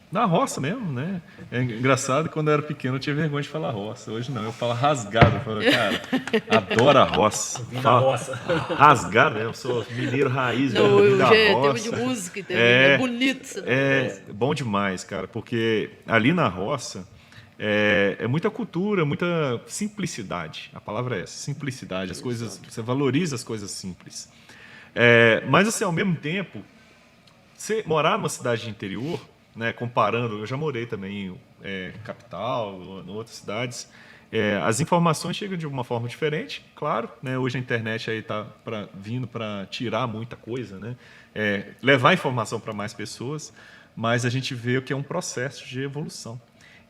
na roça mesmo, né? É engraçado que quando eu era pequeno eu tinha vergonha de falar roça. Hoje não, eu falo rasgado. Eu falo, cara, adoro a roça. roça. Rasgado, né? Eu sou mineiro raiz, Não, vim eu da já é tema roça. de música, entendeu? É bonito. Você É bom demais, cara, porque ali na roça é muita cultura, muita simplicidade. A palavra é essa, simplicidade. As coisas, você valoriza as coisas simples. Mas, assim, ao mesmo tempo, você morar numa cidade de interior, né, comparando, eu já morei também em capital, em outras cidades, as informações chegam de uma forma diferente, claro, né, hoje a internet aí está vindo para tirar muita coisa, né, levar informação para mais pessoas, mas a gente vê que é um processo de evolução.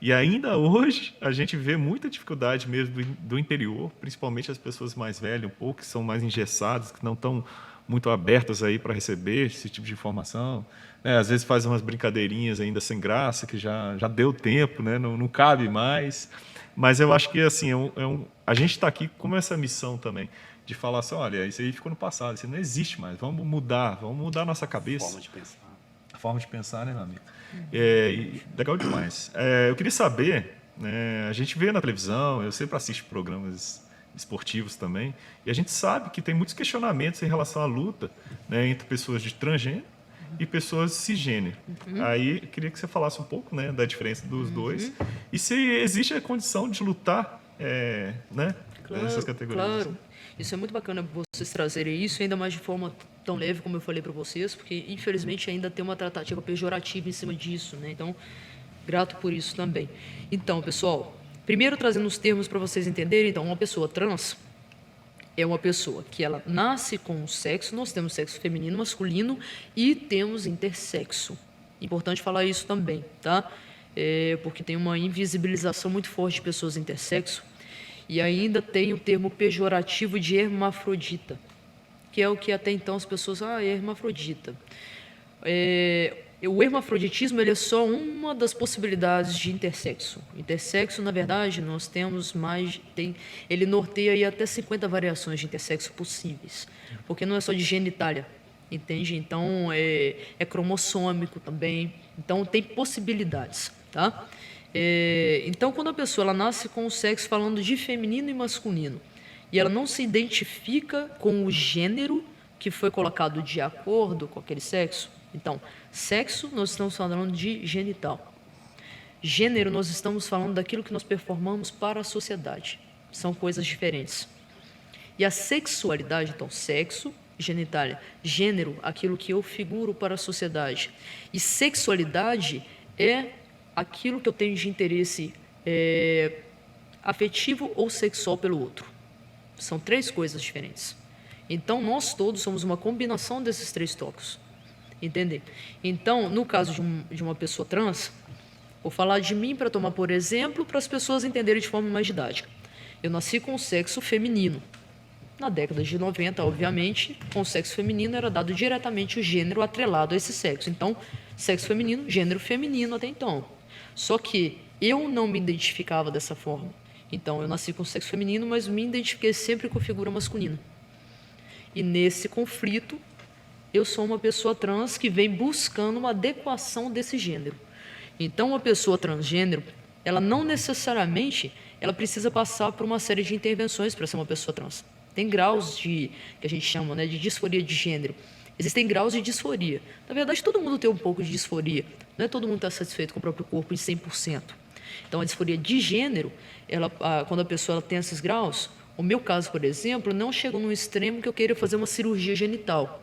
E ainda hoje a gente vê muita dificuldade mesmo do interior, principalmente as pessoas mais velhas um pouco, que são mais engessadas, que não estão muito abertas aí para receber esse tipo de informação. Às vezes faz umas brincadeirinhas ainda sem graça, que já deu tempo, né? Não cabe mais. Mas eu acho que assim, a gente está aqui com essa missão também, de falar assim, olha, isso aí ficou no passado, isso não existe mais, vamos mudar a nossa cabeça. Forma de pensar. A forma de pensar, né, meu amigo? Legal demais. Eu queria saber, né, a gente vê na televisão, eu sempre assisto programas esportivos também, e a gente sabe que tem muitos questionamentos em relação à luta, né, entre pessoas de transgênero e pessoas cisgênero. Aí eu queria que você falasse um pouco, né, da diferença dos dois e se existe a condição de lutar, né, nessas categorias. Claro. Isso é muito bacana vocês trazerem isso, ainda mais de forma tão leve como eu falei para vocês, porque infelizmente ainda tem uma tratativa pejorativa em cima disso, né? Então, grato por isso também. Então, pessoal, primeiro trazendo os termos para vocês entenderem, então, uma pessoa trans é uma pessoa que ela nasce com um sexo, nós temos sexo feminino, masculino e temos intersexo. Importante falar isso também, tá? Porque tem uma invisibilização muito forte de pessoas intersexo. E ainda tem o termo pejorativo de hermafrodita, que é o que até então as pessoas... é hermafrodita. O hermafroditismo ele é só uma das possibilidades de intersexo. Intersexo, na verdade, nós temos mais... ele norteia aí até 50 variações de intersexo possíveis, porque não é só de genitália, entende? Então, é cromossômico também. Então, tem possibilidades, tá? Então, quando a pessoa ela nasce com o sexo falando de feminino e masculino, e ela não se identifica com o gênero que foi colocado de acordo com aquele sexo, então, sexo, nós estamos falando de genital. Gênero, nós estamos falando daquilo que nós performamos para a sociedade. São coisas diferentes. E a sexualidade, então, sexo, genitália, gênero, aquilo que eu figuro para a sociedade. E sexualidade é aquilo que eu tenho de interesse afetivo ou sexual pelo outro. São três coisas diferentes. Então, nós todos somos uma combinação desses três tópicos. Entende? Então, no caso de uma pessoa trans, vou falar de mim para tomar por exemplo, para as pessoas entenderem de forma mais didática. Eu nasci com o sexo feminino. Na década de 90, obviamente, com o sexo feminino era dado diretamente o gênero atrelado a esse sexo. Então, sexo feminino, gênero feminino até então. Só que eu não me identificava dessa forma. Então, eu nasci com sexo feminino, mas me identifiquei sempre com figura masculina. E nesse conflito, eu sou uma pessoa trans que vem buscando uma adequação desse gênero. Então, uma pessoa transgênero, ela não necessariamente ela precisa passar por uma série de intervenções para ser uma pessoa trans. Tem graus que a gente chama, né, de disforia de gênero. Existem graus de disforia. Na verdade, todo mundo tem um pouco de disforia. Não é todo mundo está satisfeito com o próprio corpo em 100%. Então, a disforia de gênero, quando a pessoa tem esses graus, o meu caso, por exemplo, não chegou num extremo que eu queira fazer uma cirurgia genital.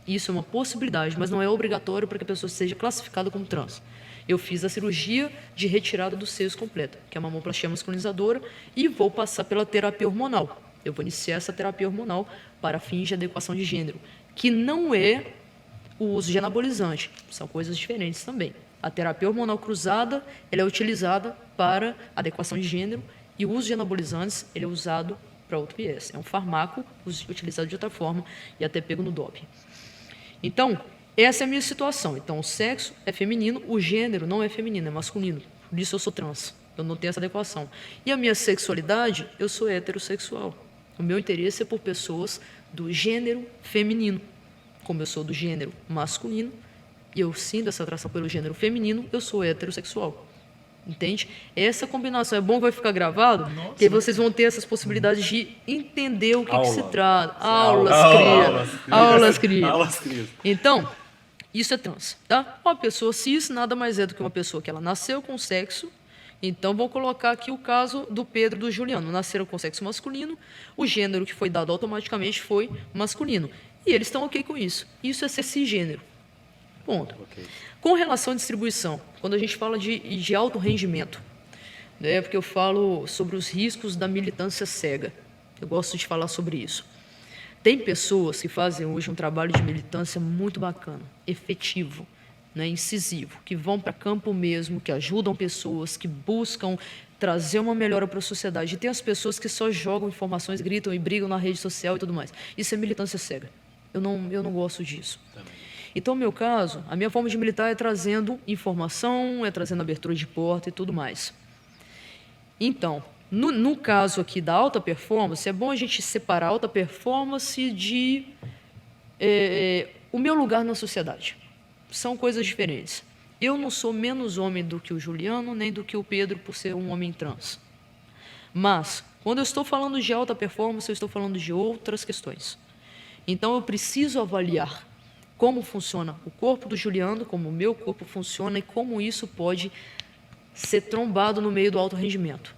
Isso é uma possibilidade, mas não é obrigatório para que a pessoa seja classificada como trans. Eu fiz a cirurgia de retirada dos seios completa, que é a mamoplastia masculinizadora, e vou passar pela terapia hormonal. Eu vou iniciar essa terapia hormonal para fins de adequação de gênero, que não é o uso de anabolizante, são coisas diferentes também. A terapia hormonal cruzada, ela é utilizada para adequação de gênero e o uso de anabolizantes, ele é usado para outro viés. É um fármaco utilizado de outra forma e até pego no doping. Então, essa é a minha situação. Então, o sexo é feminino, o gênero não é feminino, é masculino. Por isso eu sou trans. Eu não tenho essa adequação. E a minha sexualidade, eu sou heterossexual. O meu interesse é por pessoas do gênero feminino. Como eu sou do gênero masculino, e eu sinto essa atração pelo gênero feminino, eu sou heterossexual. Entende? Essa combinação é bom que vai ficar gravado, que aí vocês vão ter essas possibilidades de entender o que se trata. Aulas, cria. Então, isso é trans, tá? Uma pessoa cis nada mais é do que uma pessoa que ela nasceu com sexo. Então, vou colocar aqui o caso do Pedro e do Juliano. Nasceram com sexo masculino, o gênero que foi dado automaticamente foi masculino. E eles estão ok com isso. Isso é ser cisgênero. Ponto. Okay. Com relação à distribuição, quando a gente fala de alto rendimento, né, porque eu falo sobre os riscos da militância cega. Eu gosto de falar sobre isso. Tem pessoas que fazem hoje um trabalho de militância muito bacana, efetivo, né, incisivo, que vão para campo mesmo, que ajudam pessoas, que buscam trazer uma melhora para a sociedade. E tem as pessoas que só jogam informações, gritam e brigam na rede social e tudo mais. Isso é militância cega. Eu não gosto disso. Então, no meu caso, a minha forma de militar é trazendo informação, é trazendo abertura de porta e tudo mais. Então, no caso aqui da alta performance, é bom a gente separar a alta performance de o meu lugar na sociedade. São coisas diferentes. Eu não sou menos homem do que o Juliano, nem do que o Pedro por ser um homem trans. Mas, quando eu estou falando de alta performance, eu estou falando de outras questões. Então, eu preciso avaliar como funciona o corpo do Juliano, como o meu corpo funciona e como isso pode ser trombado no meio do alto rendimento.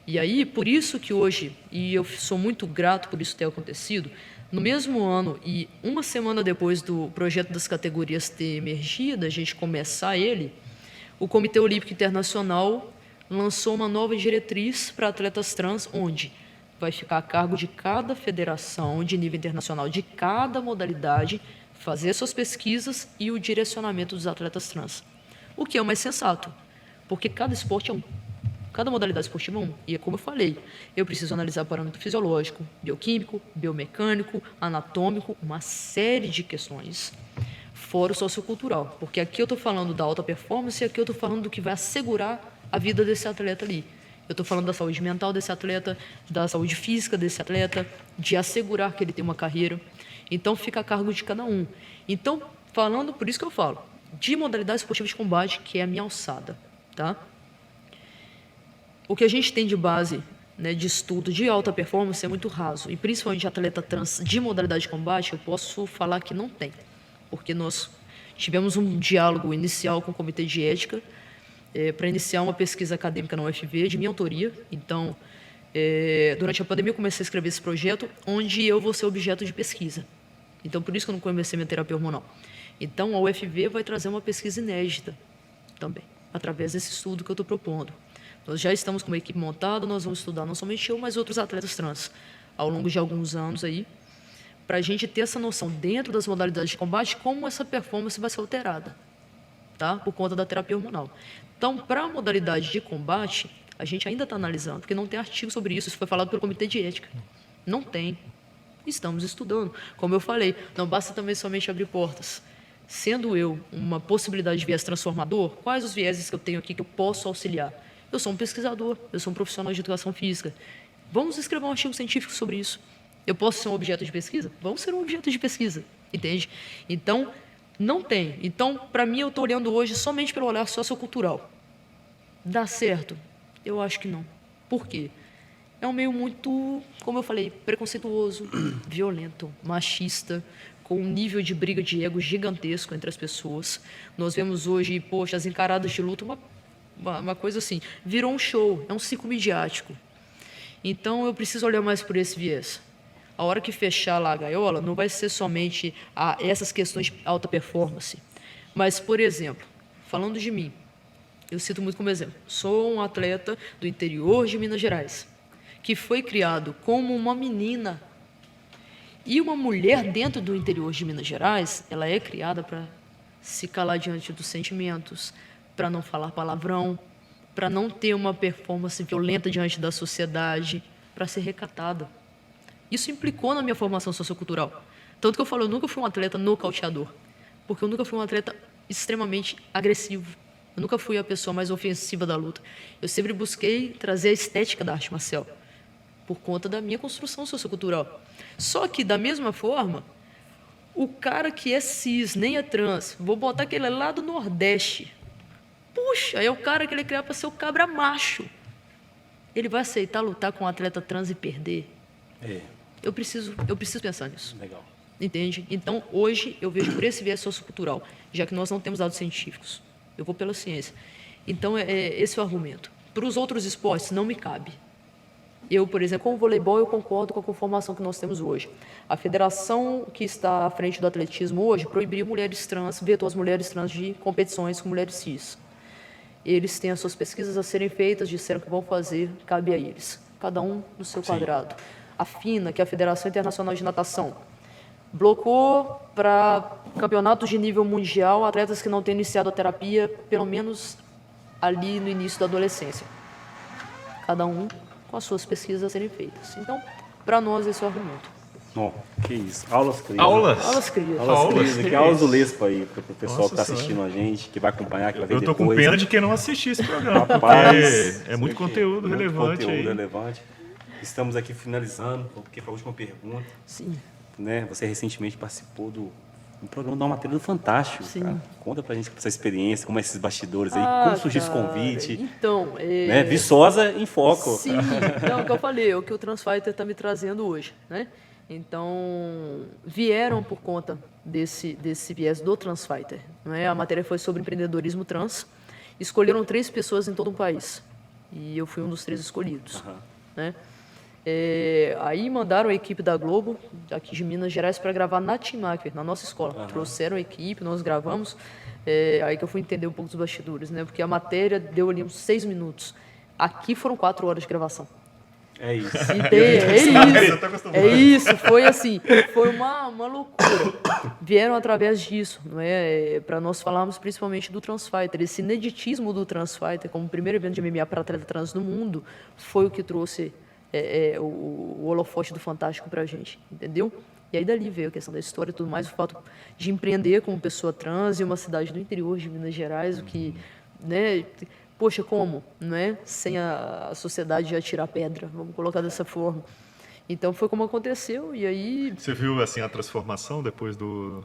E aí, por isso que hoje, e eu sou muito grato por isso ter acontecido, no mesmo ano e uma semana depois do projeto das categorias ter emergido, a gente começar ele, o Comitê Olímpico Internacional lançou uma nova diretriz para atletas trans, onde vai ficar a cargo de cada federação de nível internacional, de cada modalidade, fazer suas pesquisas e o direcionamento dos atletas trans. O que é o mais sensato, porque cada esporte é um. Cada modalidade esportiva é um. E é como eu falei, eu preciso analisar parâmetro fisiológico, bioquímico, biomecânico, anatômico, uma série de questões, fora o sociocultural. Porque aqui eu estou falando da alta performance e aqui eu estou falando do que vai assegurar a vida desse atleta ali. Eu estou falando da saúde mental desse atleta, da saúde física desse atleta, de assegurar que ele tem uma carreira. Então, fica a cargo de cada um. Então, falando, por isso que eu falo, de modalidade esportiva de combate, que é a minha alçada, tá? O que a gente tem de base, né, de estudo de alta performance é muito raso. E principalmente atleta trans de modalidade de combate, eu posso falar que não tem. Porque nós tivemos um diálogo inicial com o Comitê de Ética para iniciar uma pesquisa acadêmica na UFV, de minha autoria. Então, durante a pandemia, eu comecei a escrever esse projeto, onde eu vou ser objeto de pesquisa. Então, por isso que eu não comecei minha terapia hormonal. Então, a UFV vai trazer uma pesquisa inédita também, através desse estudo que eu estou propondo. Nós já estamos com uma equipe montada, nós vamos estudar não somente eu, mas outros atletas trans, ao longo de alguns anos aí, para a gente ter essa noção dentro das modalidades de combate, como essa performance vai ser alterada, tá? Por conta da terapia hormonal. Então, para a modalidade de combate, a gente ainda está analisando, porque não tem artigo sobre isso, isso foi falado pelo Comitê de Ética. Não tem. Estamos estudando. Como eu falei, não basta também somente abrir portas. Sendo eu uma possibilidade de viés transformador, quais os vieses que eu tenho aqui que eu posso auxiliar? Eu sou um pesquisador, eu sou um profissional de educação física. Vamos escrever um artigo científico sobre isso. Eu posso ser um objeto de pesquisa? Vamos ser um objeto de pesquisa, entende? Então, não tem. Então, para mim, eu estou olhando hoje somente pelo olhar sociocultural. Dá certo? Eu acho que não. Por quê? É um meio muito, como eu falei, preconceituoso, violento, machista, com um nível de briga de ego gigantesco entre as pessoas. Nós vemos hoje, poxa, as encaradas de luta, uma coisa assim, virou um show, é um ciclo midiático. Então, eu preciso olhar mais por esse viés. A hora que fechar lá a gaiola, não vai ser somente essas questões de alta performance. Mas, por exemplo, falando de mim, eu cito muito como exemplo, sou um atleta do interior de Minas Gerais, que foi criado como uma menina. E uma mulher dentro do interior de Minas Gerais, ela é criada para se calar diante dos sentimentos, para não falar palavrão, para não ter uma performance violenta diante da sociedade, para ser recatada. Isso implicou na minha formação sociocultural. Tanto que eu falo, eu nunca fui um atleta nocauteador, porque eu nunca fui um atleta extremamente agressivo. Eu nunca fui a pessoa mais ofensiva da luta. Eu sempre busquei trazer a estética da arte marcial, por conta da minha construção sociocultural. Só que, da mesma forma, o cara que é cis, nem é trans, vou botar aquele lá do Nordeste. Puxa, é o cara que ele é criado para ser o cabra macho. Ele vai aceitar lutar com um atleta trans e perder? Eu preciso pensar nisso. Legal. Entende? Então, hoje, eu vejo por esse viés sociocultural, já que nós não temos dados científicos. Eu vou pela ciência. Então, esse é o argumento. Para os outros esportes, não me cabe. Eu, por exemplo, com o voleibol, eu concordo com a conformação que nós temos hoje. A federação que está à frente do atletismo hoje proibiu mulheres trans, vetou as mulheres trans de competições com mulheres cis. Eles têm as suas pesquisas a serem feitas, disseram que vão fazer, cabe a eles. Cada um no seu quadrado. A FINA, que é a Federação Internacional de Natação, blocou para campeonatos de nível mundial atletas que não tenham iniciado a terapia, pelo menos ali no início da adolescência. Cada um com as suas pesquisas a serem feitas. Então, para nós, esse é o argumento. Ó, que isso. Aulas crias. Aulas? Aulas crias. Aulas crias. Aqui, aulas do Lespa aí, pro pessoal Nossa que tá Senhora. assistindo a gente, que vai acompanhar, que vai ver Eu tô depois. com pena de quem não assistir esse programa, Rapaz, porque é muito conteúdo relevante conteúdo aí. relevante. Estamos aqui finalizando, porque foi a última pergunta. Sim. Né? Você recentemente participou do programa da matéria do Fantástico. Sim. Cara. Conta pra gente essa experiência, como é esses bastidores aí, Ah, como surgiu esse cara, convite. Então, Né? Viçosa em foco. Sim, então, o que eu falei, é o que o Transfighter está me trazendo hoje, né? Então, vieram por conta desse viés do Transfighter, né? A matéria foi sobre empreendedorismo trans, escolheram 3 pessoas em todo o país, e eu fui um dos 3 escolhidos, né? Aí mandaram a equipe da Globo, aqui de Minas Gerais, para gravar na Tim Macker, na nossa escola. Trouxeram a equipe, nós gravamos. Aí que eu fui entender um pouco dos bastidores, né? Porque a matéria deu ali uns 6 minutos. Aqui foram 4 horas de gravação. É isso. É isso, foi assim, foi uma loucura. Vieram através disso, não é? Para nós falarmos principalmente do Transfighter. Esse ineditismo do Transfighter, como o primeiro evento de MMA para atleta trans no mundo, foi o que trouxe o holofote do Fantástico para a gente, entendeu? E aí dali veio a questão da história e tudo mais, o fato de empreender como pessoa trans em uma cidade do interior de Minas Gerais, o que, né? Poxa, como, não é? Sem a sociedade já tirar pedra, vamos colocar dessa forma. Então foi como aconteceu, e aí... Você viu assim a transformação depois do...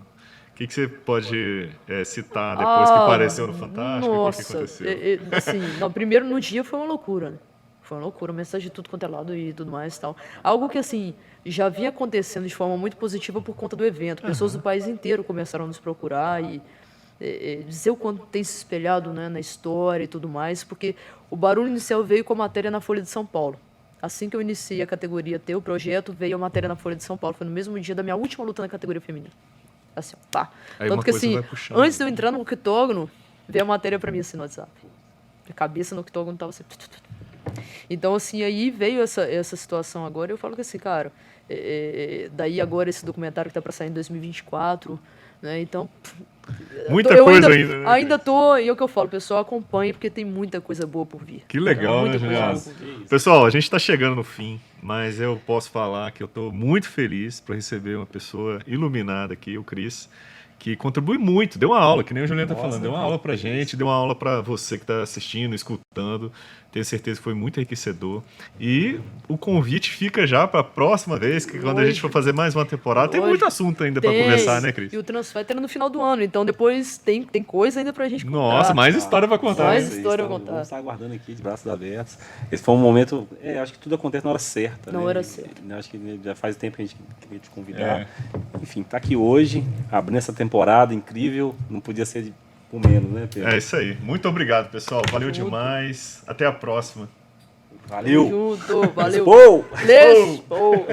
O que você pode citar depois que apareceu no Fantástico? Nossa, o que aconteceu? Assim, não, primeiro no dia foi uma loucura, né? Foi uma loucura, mensagem de tudo quanto é lado e tudo mais e tal. Algo que, assim, já vinha acontecendo de forma muito positiva por conta do evento. Pessoas do país inteiro começaram a nos procurar e dizer o quanto tem se espelhado, né, na história e tudo mais, porque o barulho inicial veio com a matéria na Folha de São Paulo. Assim que eu iniciei a categoria T, o projeto, veio a matéria na Folha de São Paulo. Foi no mesmo dia da minha última luta na categoria feminina. Assim, pá. Aí Tanto uma que, coisa assim, vai puxando. antes de eu entrar no octógono, veio a matéria pra mim, assim, no WhatsApp. A cabeça no octógono tava assim... Então, assim, aí veio essa situação agora. Eu falo que, assim, cara, daí agora esse documentário que tá para sair em 2024, né? Então, Muita eu coisa ainda, né? Ainda tô, e é o que eu falo, pessoal, acompanhe, porque tem muita coisa boa por vir. Que legal, né, Muita coisa Juliano? boa por vir. Pessoal, a gente está chegando no fim, mas eu posso falar que eu estou muito feliz para receber uma pessoa iluminada aqui, o Cris, que contribui muito, deu uma aula, que nem o Juliano está falando, deu uma aula para gente, deu uma aula para você que está assistindo, escutando. Tenho certeza que foi muito enriquecedor. E o convite fica já para a próxima vez, que quando a gente for fazer mais uma temporada, tem muito assunto ainda para conversar, né, Cris? E o Transfighter é no final do ano, então depois tem coisa ainda pra gente contar. Nossa, mais história para contar. Mais hein? história pra Vamos contar. estar aguardando aqui de braços abertos. Esse foi um momento, acho que tudo acontece na hora certa. Na né? hora certa. Acho que já faz tempo que a gente queria te convidar. Enfim, tá aqui hoje, abrindo essa temporada incrível, não podia ser por menos, né, Pedro? É isso aí. Muito obrigado, pessoal. Valeu demais. Até a próxima. Valeu! Junto, valeu. Pou! Let's go.